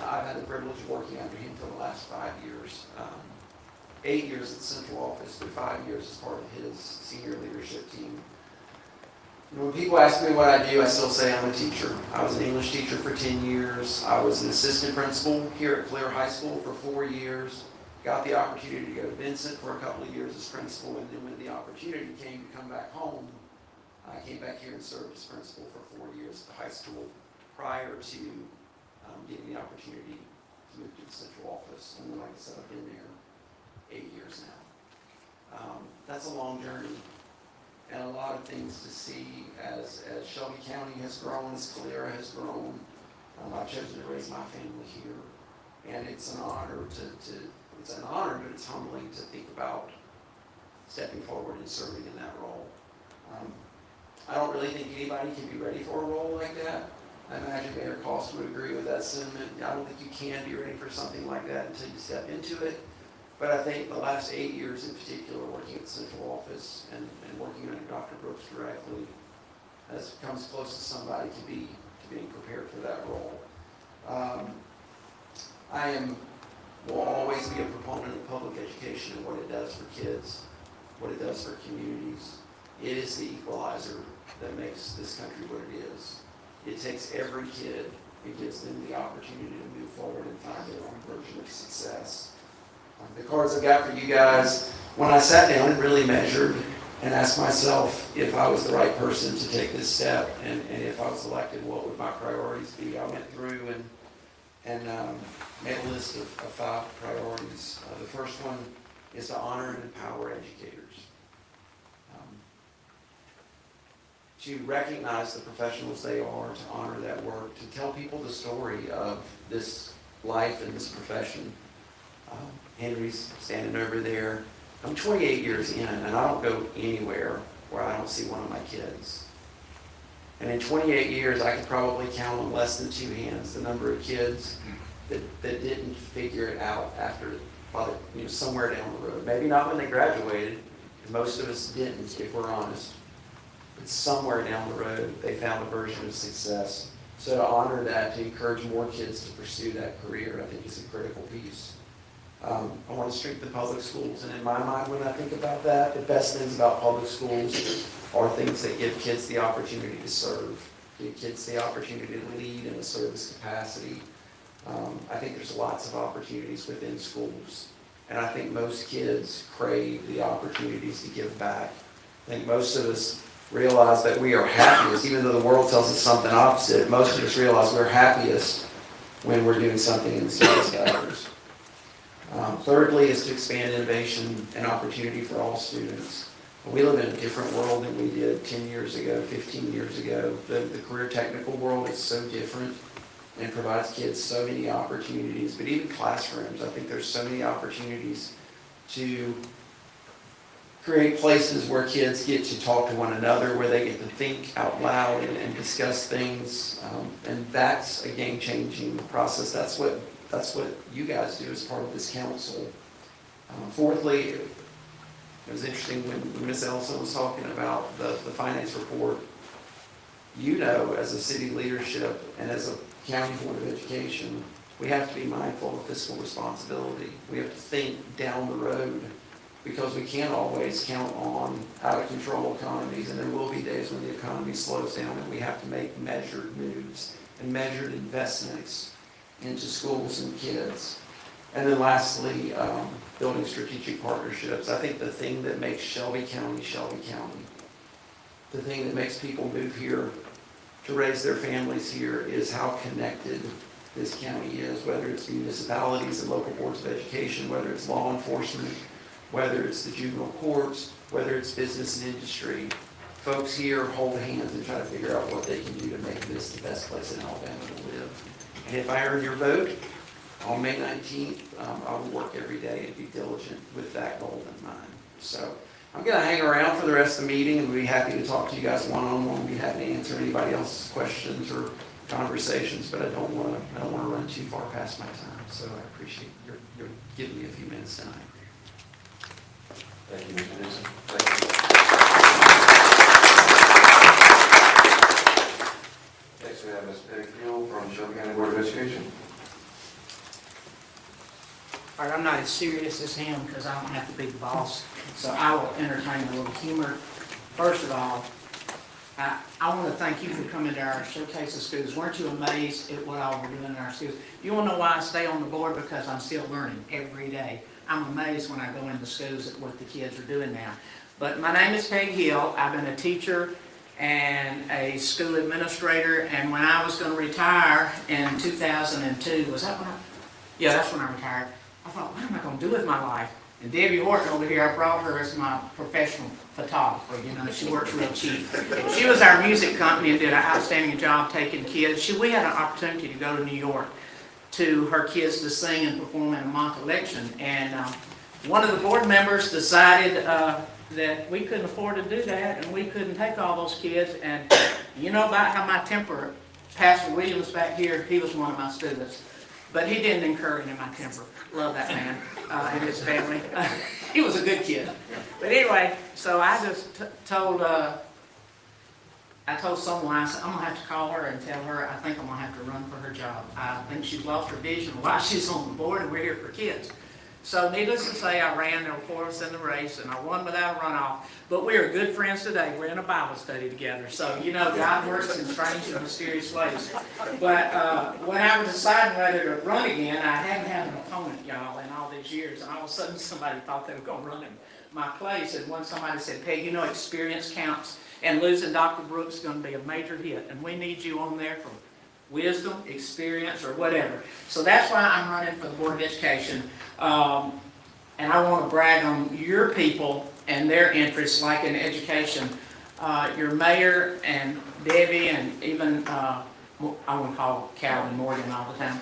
I've had the privilege of working under him for the last 5 years. 8 years at the central office, but 5 years as part of his senior leadership team. When people ask me what I do, I still say I'm a teacher. I was an English teacher for 10 years. I was an assistant principal here at Calera High School for 4 years. Got the opportunity to go to Vincent for a couple of years as principal, and then when the opportunity came to come back home, I came back here and served as principal for 4 years at the high school prior to getting the opportunity to move to the central office. And then, like I said, I've been there 8 years now. That's a long journey. And a lot of things to see as Shelby County has grown, as Calera has grown. I've chosen to raise my family here, and it's an honor it's an honor, but it's humbling to think about stepping forward and serving in that role. I don't really think anybody can be ready for a role like that. I imagine Mayor Cost would agree with that sentiment. I don't think you can be ready for something like that until you step into it. But I think the last 8 years in particular, working at the central office and working under Dr. Brooks directly, has come as close as somebody can be to being prepared for that role. Will always be a proponent of public education and what it does for kids, what it does for communities. It is the equalizer that makes this country what it is. It takes every kid, it gives them the opportunity to move forward and find their own version of success. The cards I've got for you guys, when I sat down and really measured and asked myself if I was the right person to take this step and if I was elected, what would my priorities be? I went through and made a list of 5 priorities. The first one is to honor and empower educators. To recognize the professionals they are, to honor that work, to tell people the story of this life and this profession. Henry's standing over there. I'm 28 years in, and I don't go anywhere where I don't see one of my kids. And in 28 years, I could probably count on less than 2 hands the number of kids that didn't figure it out after, somewhere down the road. Maybe not when they graduated, and most of us didn't, if we're honest. But somewhere down the road, they found a version of success. So to honor that, to encourage more kids to pursue that career, I think is a critical piece. I want to strengthen public schools, and in my mind, when I think about that, the best things about public schools are things that give kids the opportunity to serve, give kids the opportunity to lead in a service capacity. I think there's lots of opportunities within schools, and I think most kids crave the opportunities to give back. I think most of us realize that we are happiest, even though the world tells us something opposite, most of us realize we're happiest when we're doing something in the service to others. Thirdly is to expand innovation and opportunity for all students. We live in a different world than we did 10 years ago, 15 years ago. The career technical world is so different and provides kids so many opportunities, but even classrooms, I think there's so many opportunities to create places where kids get to talk to one another, where they get to think out loud and discuss things, and that's a game-changing process. That's what you guys do as part of this council. Fourthly, it was interesting when Ms. Ellison was talking about the finance report. As a city leadership and as a county board of education, we have to be mindful of fiscal responsibility. We have to think down the road because we can't always count on out-of-control economies, and there will be days when the economy slows down and we have to make measured moves and measured investments into schools and kids. And then lastly, building strategic partnerships. I think the thing that makes Shelby County, the thing that makes people move here to raise their families here is how connected this county is, whether it's municipalities and local boards of education, whether it's law enforcement, whether it's the juvenile courts, whether it's business and industry. Folks here hold hands and try to figure out what they can do to make this the best place in Alabama to live. And if I earn your vote on May 19th, I will work every day and be diligent with that goal in mind. So I'm going to hang around for the rest of the meeting and be happy to talk to you guys one-on-one, be happy to answer anybody else's questions or conversations, but I don't want to run too far past my time. So I appreciate your giving me a few minutes tonight. Thank you, Mr. Nixon. Thank you. Next, we have Ms. Peggy Hill from Shelby County Board of Education. All right, I'm not as serious as him because I don't have to be the boss, so I will entertain a little humor. First of all, I want to thank you for coming to our showcase of schools. Weren't you amazed at what all we're doing in our schools? You want to know why I stay on the board? Because I'm still learning every day. I'm amazed when I go into schools at what the kids are doing now. But my name is Peg Hill. I've been a teacher and a school administrator, and when I was going to retire in 2002, was that when yeah, that's when I retired. I thought, what am I going to do with my life? And Debbie Horton over here, I brought her as my professional photographer. You know, she works real cheap. She was our music company and did an outstanding job taking kids. We had an opportunity to go to New York to her kids to sing and perform in a mock election. And one of the board members decided that we couldn't afford to do that and we couldn't take all those kids. And you know about how my temper, Pastor Williams back here, he was one of my students. But he didn't incur any of my temper. Love that man and his family. He was a good kid. But anyway, so I just told someone, I said, I'm going to have to call her and tell her I think I'm going to have to run for her job. I think she's lost her vision of why she's on the board and we're here for kids. So needless to say, I ran, there were 4 of us in the race, and I won without a runoff. But we are good friends today. We're in a Bible study together. So, you know, God works in strange and mysterious ways. But when I was deciding whether to run again, I hadn't had an opponent, y'all, in all these years. And all of a sudden, somebody thought they were going to run in my place. And when somebody said, Peg, you know, experience counts. And losing Dr. Brooks is going to be a major hit. And we need you on there for wisdom, experience, or whatever. So that's why I'm running for the Board of Education. And I want to brag on your people and their interests, like in education. Your mayor and Debbie and even, I want to call Calvin Morgan all the time,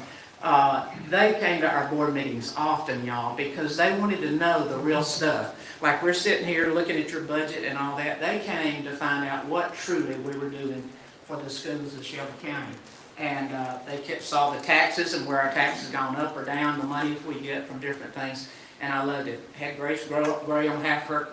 they came to our board meetings often, y'all, because they wanted to know the real stuff. Like we're sitting here looking at your budget and all that. They came to find out what truly we were doing for the schools of Shelby County. And they saw the taxes and where our taxes gone up or down, the money we get from different things. And I loved it. Had Grace Graham have her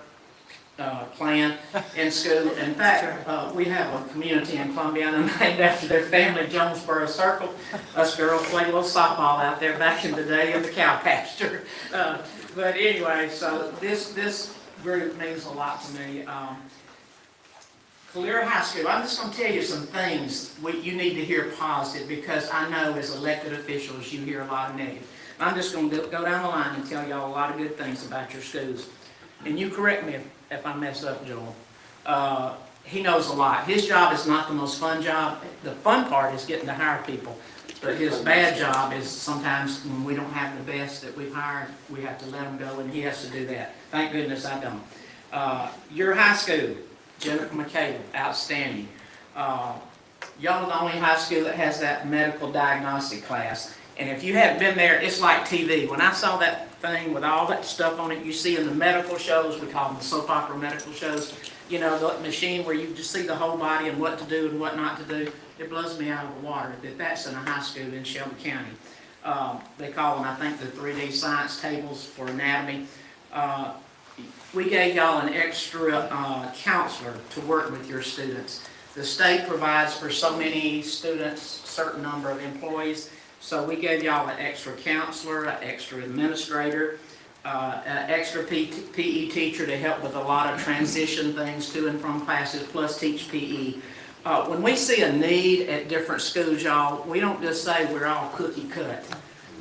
plan in school. In fact, we have a community in Columbiana named after their family, Jonesboro Circle. Us girls played a little softball out there back in the day in the cow pasture. But anyway, so this group means a lot to me. Calera High School, I'm just going to tell you some things you need to hear positive, because I know as elected officials you hear a lot of negative. I'm just going to go down the line and tell y'all a lot of good things about your schools. And you correct me if I mess up, Joel. He knows a lot. His job is not the most fun job. The fun part is getting to hire people. But his bad job is sometimes when we don't have the best that we've hired, we have to let them go, and he has to do that. Thank goodness I don't. Your high school, Jennifer McCaleb, outstanding. Y'all are the only high school that has that medical diagnostic class. And if you haven't been there, it's like TV. When I saw that thing with all that stuff on it you see in the medical shows, we call them the soap opera medical shows, you know, the machine where you just see the whole body and what to do and what not to do, it blows me out of the water that that's in a high school in Shelby County. They call them, I think, the 3D science tables for anatomy. We gave y'all an extra counselor to work with your students. The state provides for so many students, a certain number of employees, so we gave y'all an extra counselor, an extra administrator, an extra PE teacher to help with a lot of transition things to and from classes, plus teach PE. When we see a need at different schools, y'all, we don't just say we're all cookie cut.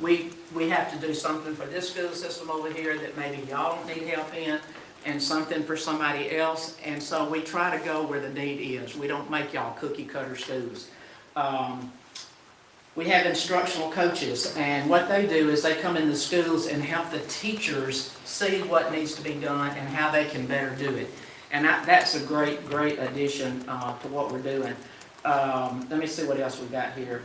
We have to do something for this school system over here that maybe y'all don't need help in. and something for somebody else. And so we try to go where the need is. We don't make y'all cookie cutter schools. We have instructional coaches, and what they do is they come in the schools and help the teachers see what needs to be done and how they can better do it. And that's a great, great addition to what we're doing. Let me see what else we've got here.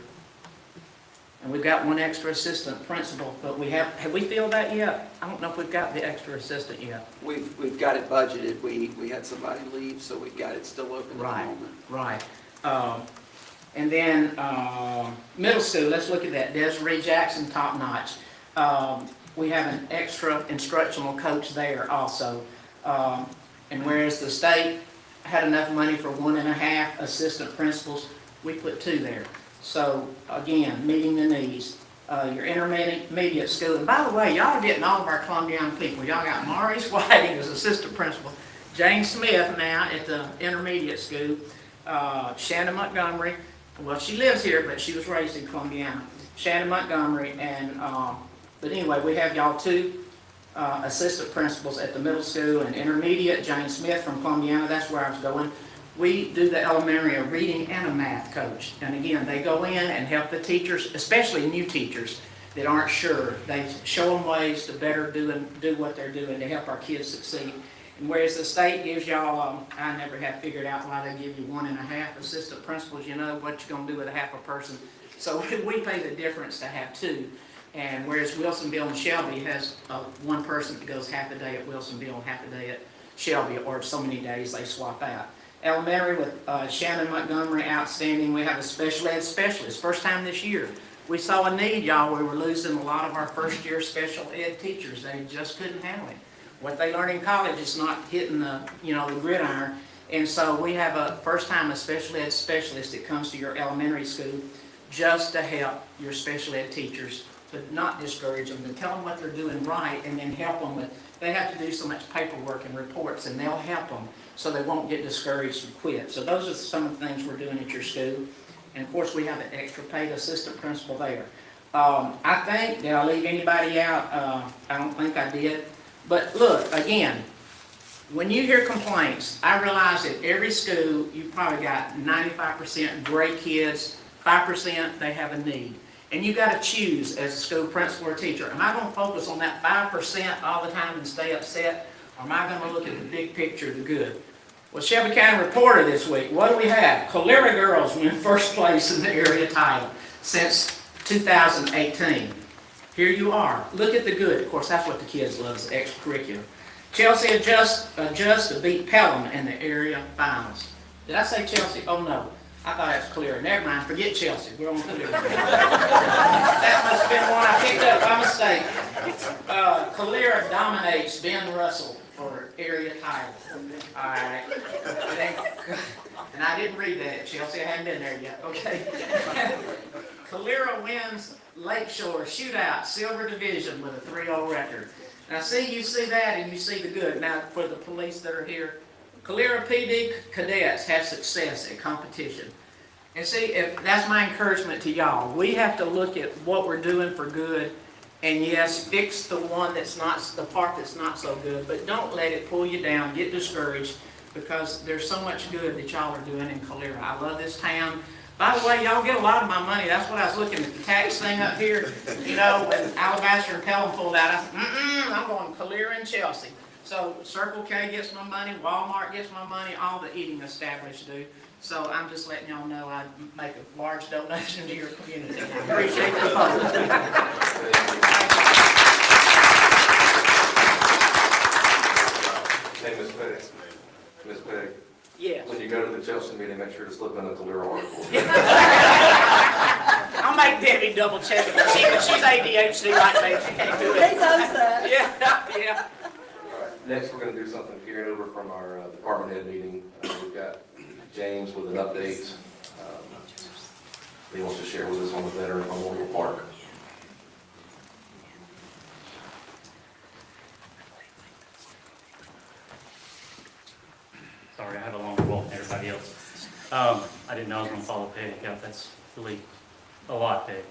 And we've got one extra assistant principal, but have we filled that yet? I don't know if we've got the extra assistant yet. We've got it budgeted. We had somebody leave, so we've got it still open at the Right, moment. right. And then middle school, let's look at that. Desiree Jackson, top notch. We have an extra instructional coach there also. And whereas the state had enough money for 1.5 assistant principals, we put 2 there. So again, meeting the needs. Your intermediate school, and by the way, y'all are getting all of our Columbiana people. Y'all got Maurice Whiting as assistant principal, Jane Smith now at the intermediate school, Shannon Montgomery. Well, she lives here, but she was raised in Columbiana. Shannon Montgomery, and but anyway, we have y'all 2 assistant principals at the middle school and intermediate. Jane Smith from Columbiana, that's where I was going. We do the elementary a reading and a math coach. And again, they go in and help the teachers, especially new teachers that aren't sure. They show them ways to better do what they're doing to help our kids succeed. And whereas the state gives y'all, I never have figured out why they give you 1.5 assistant principals. You know what you're going to do with a half a person. So we pay the difference to have 2. And whereas Wilsonville and Shelby has one person that goes half a day at Wilsonville and half a day at Shelby, or so many days they swap out. Elementary with Shannon Montgomery, outstanding. We have a special ed specialist. First time this year. We saw a need, y'all. We were losing a lot of our first year special ed teachers. They just couldn't handle it. What they learn in college is not hitting the gridiron. And so we have a first time a special ed specialist that comes to your elementary school just to help your special ed teachers, but not discourage them, to tell them what they're doing right, and then help them with, they have to do so much paperwork and reports, and they'll help them so they won't get discouraged and quit. So those are some of the things we're doing at your school. And of course, we have an extra paid assistant principal there. I think, did I leave anybody out? I don't think I did. But look, again, when you hear complaints, I realize that every school, you've probably got 95% great kids, 5% they have a need. And you got to choose as a school principal or teacher. Am I going to focus on that 5% all the time and stay upset? Or am I going to look at the big picture, the good? Well, Shelby County Reporter this week, what do we have? Calera girls win first place in the area title since 2018. Here you are. Look at the good. Of course, that's what the kids love, is extracurricular. Chelsea adjust to beat Pelham in the area finals. Did I say Chelsea? Oh, no. I thought that was Calera. Never mind. Forget Chelsea. We're on Calera. That must have been one I picked up by mistake. Calera dominates Ben Russell for area title. All right. And I didn't read that at Chelsea. I hadn't been there yet. Okay. Calera wins Lakeshore Shootout Silver Division with a 3-0 record. Now you see that and you see the good. Now for the police that are here, Calera PD cadets have success at competition. And see, if that's my encouragement to y'all. We have to look at what we're doing for good, and yes, fix the one that's not, the part that's not so good, but don't let it pull you down, get discouraged, because there's so much good that y'all are doing in Calera. I love this town. By the way, y'all get a lot of my money. That's what I was looking at, the tax thing up here. You know, when Alabaster and Pelham pulled out, I said, I'm going Calera and Chelsea. So Circle K gets my money, Walmart gets my money, all the eating establishments do. So I'm just letting y'all know I make a large donation to your community. I appreciate the support. Hey, Ms. Petty. Ms. Petty. Yes. When you go to the Chelsea meeting, make sure to slip in a Calera article. I'll make Debbie double check it. She's ADHD like me. She can't do it. He knows that. Yeah, yeah. Next, we're going to do something carried over from our department head meeting. We've got James with an update. He wants to share with us on the Veteran Memorial Park. Sorry, I have a longer walk than everybody else. I didn't know I was going to follow Peg. Yeah, that's really a lot, Peg.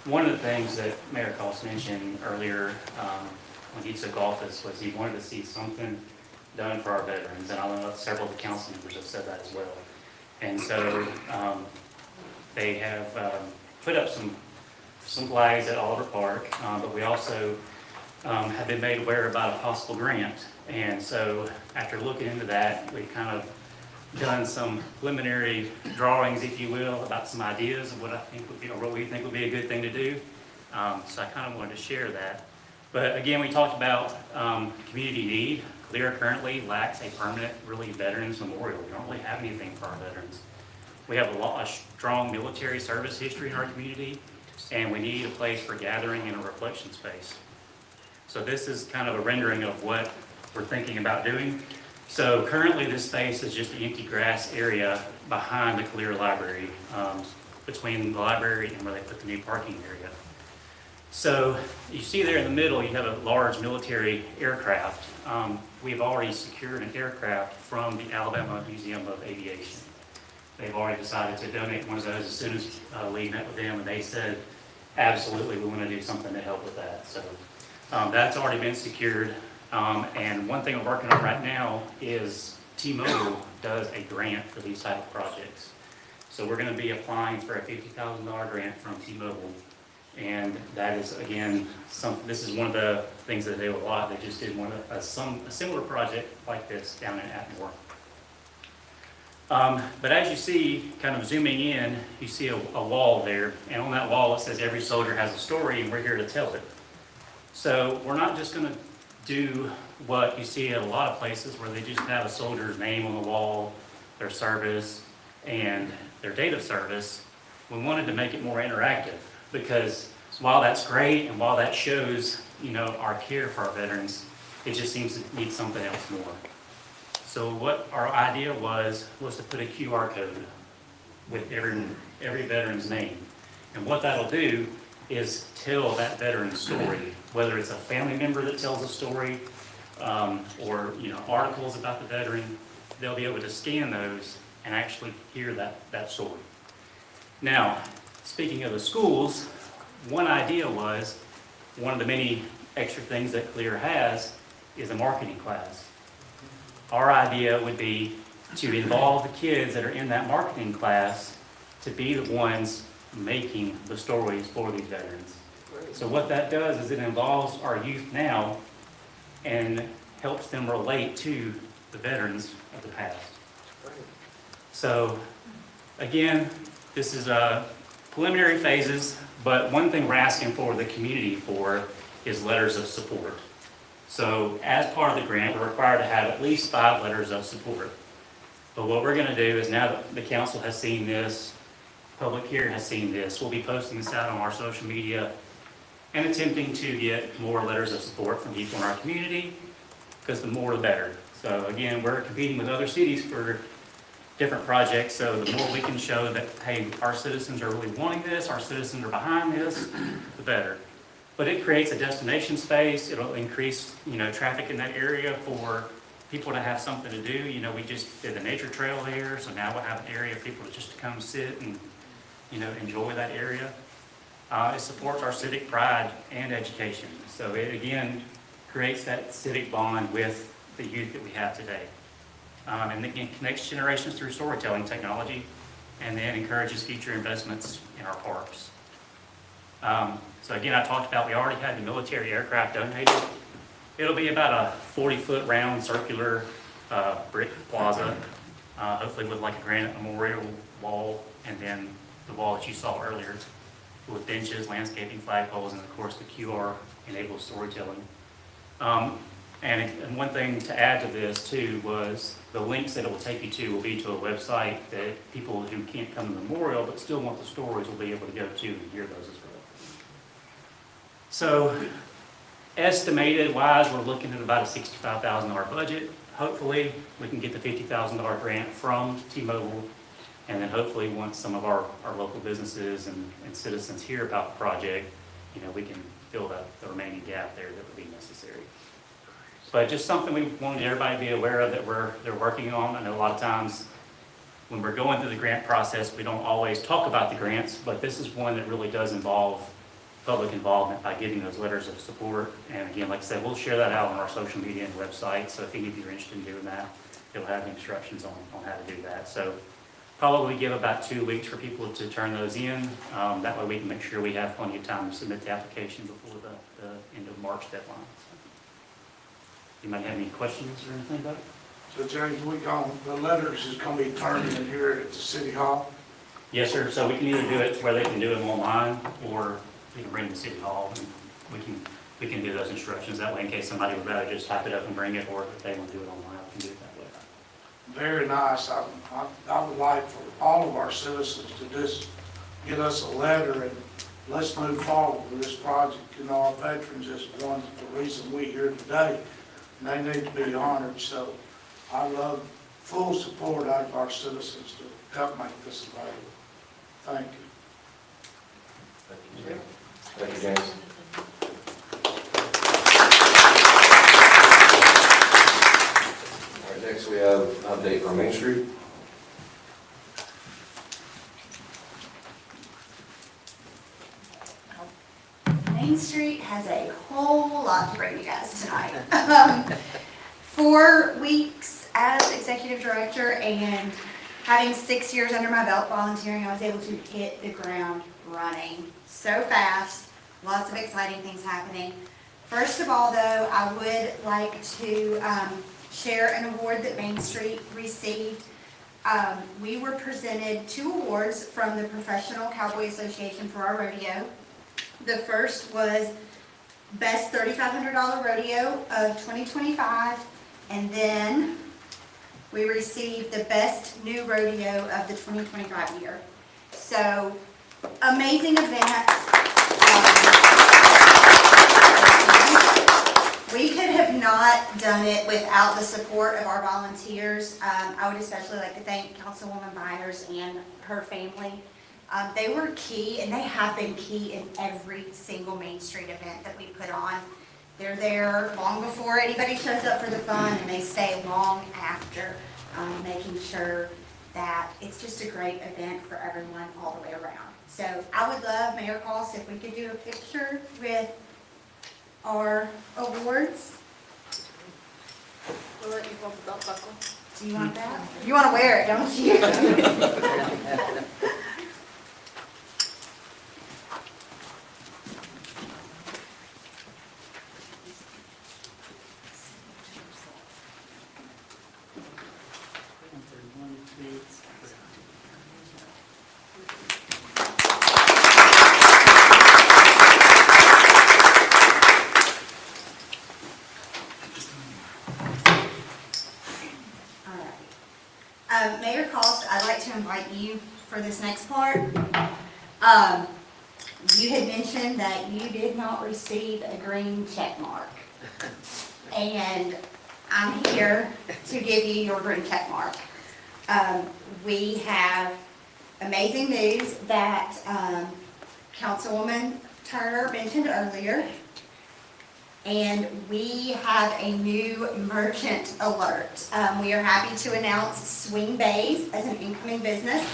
one of the things that Mayor Cost mentioned earlier, when he took office, was he wanted to see something done for our veterans, and I know several of the council members have said that as well. And so, they have, put up some flags at Oliver Park, but we also, have been made aware about a possible grant. And so, after looking into that, we've kind of done some preliminary drawings, if you will, about some ideas of what I think would be, or what we think would be a good thing to do. So I kind of wanted to share that. But again, we talked about community need. Calera currently lacks a permanent, really, veterans memorial. We don't really have anything for our veterans. We have a strong military service history in our community, and we need a place for gathering and a reflection space. So this is kind of a rendering of what we're thinking about doing. So currently, this space is just an empty grass area behind the Calera Library, between the library and where they put the new parking area. So you see there in the middle, you have a large military aircraft. We've already secured an aircraft from the Alabama Museum of Aviation. They've already decided to donate one of those as soon as Lee met with them, and they said, absolutely, we want to do something to help with that. So that's already been secured. And one thing we're working on right now is T-Mobile does a grant for these type of projects. So we're going to be applying for a $50,000 grant from T-Mobile. And that is, again, this is one of the things that they do a lot. They just did a similar project like this down in Atmore. But as you see, kind of zooming in, you see a wall there. And on that wall, it says every soldier has a story, and we're here to tell it. So we're not just going to do what you see at a lot of places where they just have a soldier's name on the wall, their service, and their date of service. We wanted to make it more interactive, because while that's great and while that shows, our care for our veterans, it just seems to need something else more. So what our idea was to put a QR code with every veteran's name. And what that'll do is tell that veteran's story, whether it's a family member that tells a story, or articles about the veteran. They'll be able to scan those and actually hear that story. Now, speaking of the schools, one idea was, one of the many extra things that Calera has is a marketing class. Our idea would be to involve the kids that are in that marketing class to be the ones making the stories for these veterans. So what that does is it involves our youth now and helps them relate to the veterans of the past. So again, this is preliminary phases, but one thing we're asking for the community for is letters of support. So as part of the grant, we're required to have at least 5 letters of support. But what we're going to do is, now that the council has seen this, public here has seen this, we'll be posting this out on our social media and attempting to get more letters of support from people in our community, because the more the better. So again, we're competing with other cities for different projects, so the more we can show that, hey, our citizens are really wanting this, our citizens are behind this, the better. But it creates a destination space. It'll increase, traffic in that area for people to have something to do. We just did the nature trail there, so now we'll have an area for people to just come sit and, enjoy that area. It supports our civic pride and education. So it, again, creates that civic bond with the youth that we have today. And again, connects generations through storytelling technology, and then encourages future investments in our parks. So again, I talked about, we already had the military aircraft donated. It'll be about a 40-foot round circular brick plaza, hopefully with like a granite memorial wall, and then the wall that you saw earlier with benches, landscaping, flagpoles, and of course the QR-enabled storytelling. And one thing to add to this too was the links that it will take you to will be to a website that people who can't come to the memorial but still want the stories will be able to go to and hear those as well. So estimated wise, we're looking at about a $65,000 budget. Hopefully we can get the $50,000 grant from T-Mobile, and then hopefully once some of our local businesses and citizens hear about the project, we can fill the remaining gap there that would be necessary. But just something we wanted everybody to be aware of that they're working on. I know a lot of times when we're going through the grant process, we don't always talk about the grants, but this is one that really does involve public involvement by getting those letters of support. And again, like I said, we'll share that out on our social media and website, so if any of you are interested in doing that, it'll have instructions on how to do that. So probably give about 2 weeks for people to turn those in. That way we can make sure we have plenty of time to submit the application before the end of March deadline. So, you might have any questions or anything about it? So James, the letters is gonna be turned in here at the city hall? Yes, sir. So we can either do it where they can do them online, or we can bring them to City Hall, and we can do those instructions that way in case somebody would rather just type it up and bring it, or if they want to do it online, we can do it that way. Very nice. I would like for all of our citizens to just get us a letter and let's move forward with this project. You know, our veterans is the reason we're here today, and they need to be honored. So I love full support out of our citizens to help make this available. Thank you. Thank you, James. All right, next we have an update from Main Street. Main Street has a whole lot to bring you guys tonight. 4 weeks as executive director and having 6 years under my belt volunteering, I was able to hit the ground running so fast. Lots of exciting things happening. First of all, though, I would like to share an award that Main Street received. We were presented 2 awards from the Professional Cowboy Association for our rodeo. The first was Best $3,500 Rodeo of 2025, and then we received the Best New Rodeo of the 2025 year. So, amazing event. We could have not done it without the support of our volunteers. I would especially like to thank Councilwoman Byers and her family. They were key, and they have been key in every single Main Street event that we put on. They're there long before anybody shows up for the fun, and they stay long after, making sure that it's just a great event for everyone all the way around. So I would love, Mayor Cost, if we could do a picture with our awards. We'll let you hold the belt buckle. Do you want that? You want to wear it, don't you? Mayor Cost, I'd like to invite you for this next part. You had mentioned that you did not receive a green check mark. And I'm here to give you your green check mark. We have amazing news that Councilwoman Turner mentioned earlier. And we have a new merchant alert. We are happy to announce Swing Bays as an incoming business.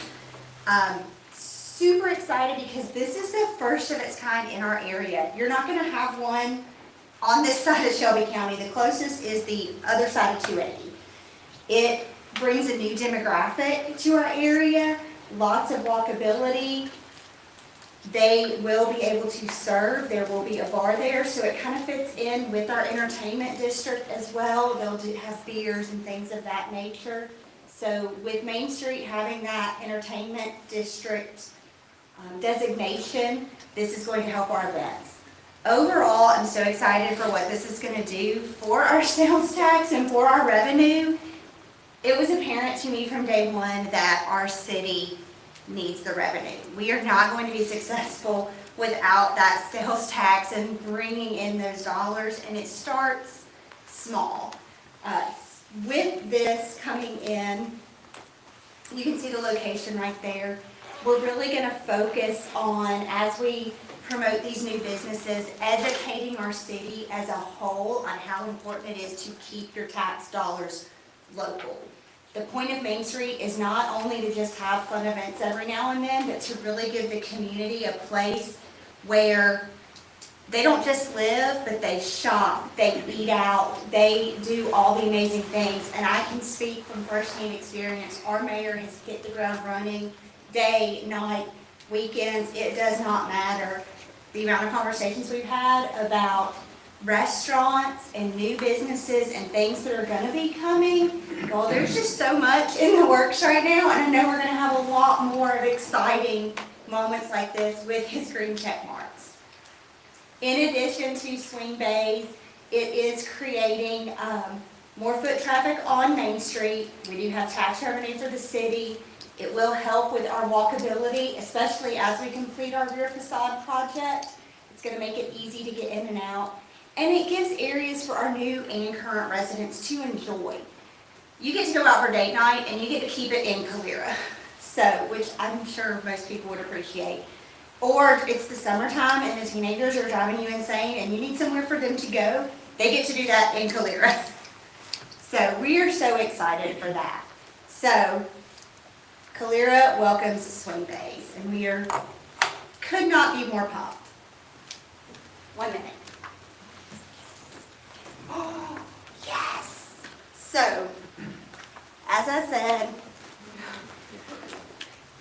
Super excited because this is the first of its kind in our area. You're not going to have one on this side of Shelby County. The closest is the other side of 280. It brings a new demographic to our area, lots of walkability. They will be able to serve. There will be a bar there, so it kind of fits in with our entertainment district as well. They'll have beers and things of that nature. So with Main Street having that entertainment district designation, this is going to help our events. Overall, I'm so excited for what this is going to do for our sales tax and for our revenue. It was apparent to me from day one that our city needs the revenue. We are not going to be successful without that sales tax and bringing in those dollars, and it starts small. With this coming in, you can see the location right there. We're really going to focus on, as we promote these new businesses, educating our city as a whole on how important it is to keep your tax dollars local. The point of Main Street is not only to just have fun events every now and then, but to really give the community a place where they don't just live, but they shop, they eat out, they do all the amazing things. And I can speak from firsthand experience, our mayor has hit the ground running, day, night, weekends, it does not matter. The amount of conversations we've had about restaurants and new businesses and things that are gonna be coming, well, there's just so much in the works right now, and I know we're gonna have a lot more of exciting moments like this with his green check marks. In addition to swing bays, it is creating more foot traffic on Main Street. We do have tax revenue for the city. It will help with our walkability, especially as we complete our rear facade project. It's gonna make it easy to get in and out. And it gives areas for our new and current residents to enjoy. You get to go out for date night and you get to keep it in Calera, so, which I'm sure most people would appreciate. Or it's the summertime and the teenagers are driving you insane and you need somewhere for them to go, they get to do that in Calera. So we are so excited for that. So Calera welcomes swing bays and we could not be more pumped. 1 minute. Oh, yes! So, as I said,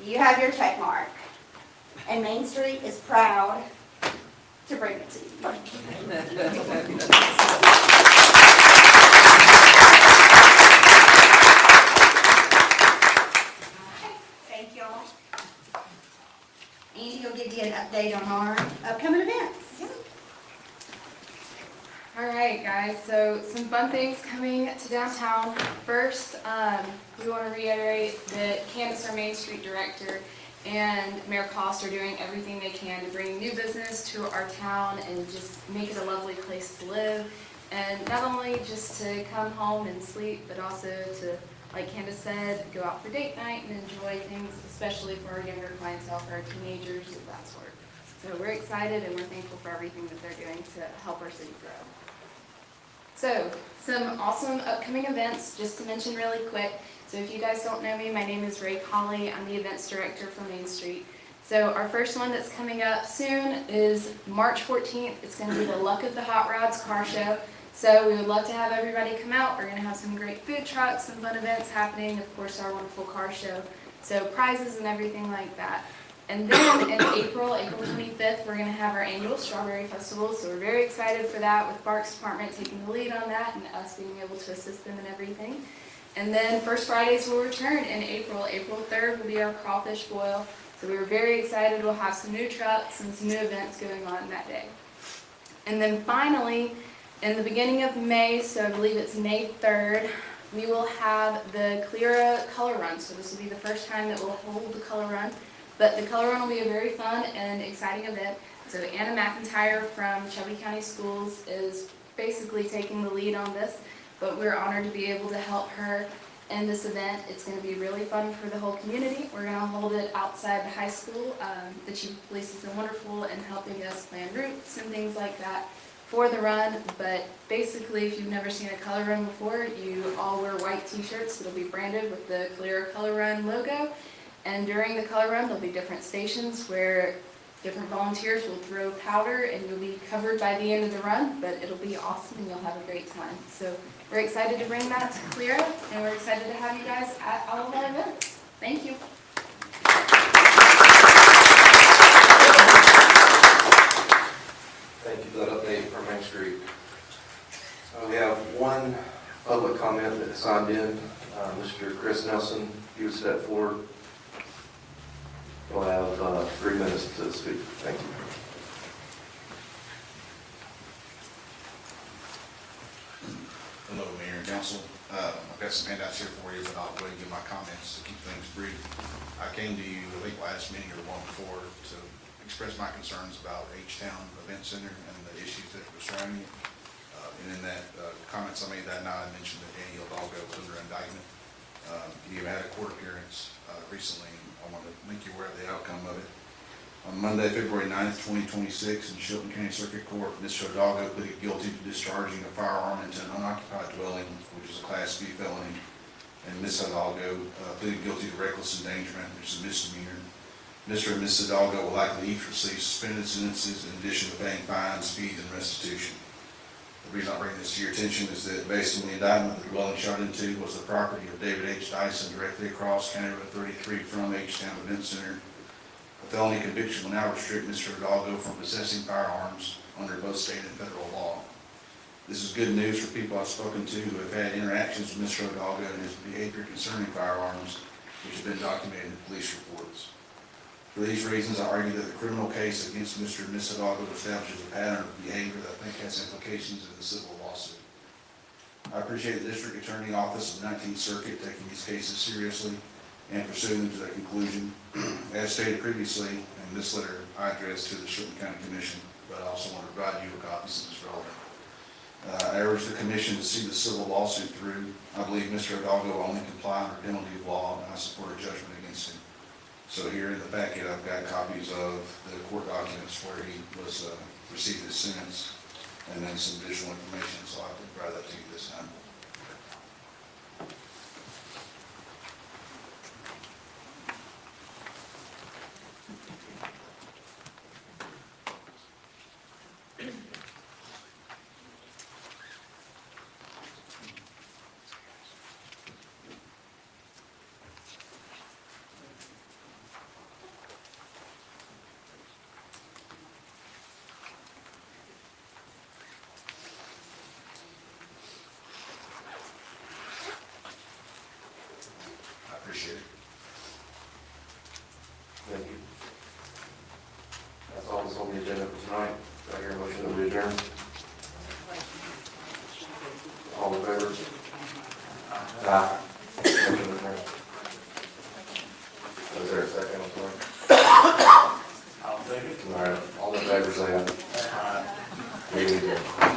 you have your check mark, and Main Street is proud to bring it to you. Thank y'all. Andy will give you an update on our upcoming events. All right, guys, so some fun things coming to downtown. First, we want to reiterate that Candace, our Main Street Director, and Mayor Cost are doing everything they can to bring new business to our town and just make it a lovely place to live. And not only just to come home and sleep, but also to, like Candace said, go out for date night and enjoy things, especially for our younger clientele, for our teenagers and that sort. So we're excited and we're thankful for everything that they're doing to help our city grow. So, some awesome upcoming events, just to mention really quick. So if you guys don't know me, my name is Ray Colley. I'm the events director for Main Street. So our first one that's coming up soon is March 14th. It's going to be the Luck of the Hot Rods car show. So we would love to have everybody come out. We're going to have some great food trucks, some fun events happening, of course our wonderful car show. So prizes and everything like that. And then in April 25th, we're going to have our annual Strawberry Festival. So we're very excited for that, with Parks Department taking the lead on that and us being able to assist them in everything. And then First Fridays will return in April. April 3rd will be our crawfish boil. So we were very excited. We'll have some new trucks and some new events going on that day. And then finally, in the beginning of May, so I believe it's May 3rd, we will have the Calera Color Run. So this will be the first time that we'll hold the Color Run. But the Color Run will be a very fun and exciting event. So Anna McIntyre from Shelby County Schools is basically taking the lead on this, but we're honored to be able to help her in this event. It's going to be really fun for the whole community. We're going to hold it outside the high school. The chief of police has been wonderful in helping us plan routes and things like that for the run. But basically, if you've never seen a Color Run before, you all wear white t-shirts that'll be branded with the Calera Color Run logo. And during the Color Run, there'll be different stations where different volunteers will throw powder and you'll be covered by the end of the run, but it'll be awesome and you'll have a great time. So we're excited to bring that to Calera, and we're excited to have you guys at all of our events. Thank you. Thank you for that update from Main Street. We have one public comment that signed in, Mr. Chris Nelson. If you would step forward. You'll have 3 minutes to speak. Thank you. Hello, Mayor and Council. I've got some handouts here for you, but I'll go ahead and give my comments to keep things brief. I came to you, I think last meeting or the one before, to express my concerns about H-Town Event Center and the issues that were surrounding it. And in that comments I made that night, I mentioned that Danny Hidalgo was under indictment. He had a court appearance recently. I want to make you aware of the outcome of it. On Monday, February 9th, 2026, in Chilton County Circuit Court, Mr. Hidalgo pleaded guilty to discharging a firearm into an unoccupied dwelling, which is a Class B felony. And Ms. Hidalgo pleaded guilty to reckless endangerment, which is a misdemeanor. Mr. and Mrs. Hidalgo will likely each receive suspended sentences in addition to paying fines, fees, and restitution. The reason I bring this to your attention is that based on the indictment, the dwelling shot into was the property of David H. Dyson directly across County Road 33 from H-Town Event Center. A felony conviction will now restrict Mr. Hidalgo from possessing firearms under both state and federal law. This is good news for people I've spoken to who have had interactions with Mr. Hidalgo and his behavior concerning firearms, which have been documented in police reports. For these reasons, I argue that the criminal case against Mr. and Ms. Hidalgo establishes a pattern of behavior that I think has implications in the civil lawsuit. I appreciate the District Attorney Office of the 19th Circuit taking these cases seriously and pursuing them to their conclusion. As stated previously, in this letter I addressed to the Shelton County Commission, but I also want to provide you a copy since it's relevant. I urge the Commission to see the civil lawsuit through. I believe Mr. Hidalgo will only comply under penalty of law, and I support a judgment against him. So here in the packet, I've got copies of the court documents where he was received his sentence, and then some additional information, so I'll provide that to you this time. I appreciate it. Thank you. That's all that's on the agenda for tonight. Do I hear a motion that we adjourn? All in favor? Aye. Motion adjourned. Is there a second? I'm sorry. I'll take it. All right, all in favor, say aye. Meeting adjourned.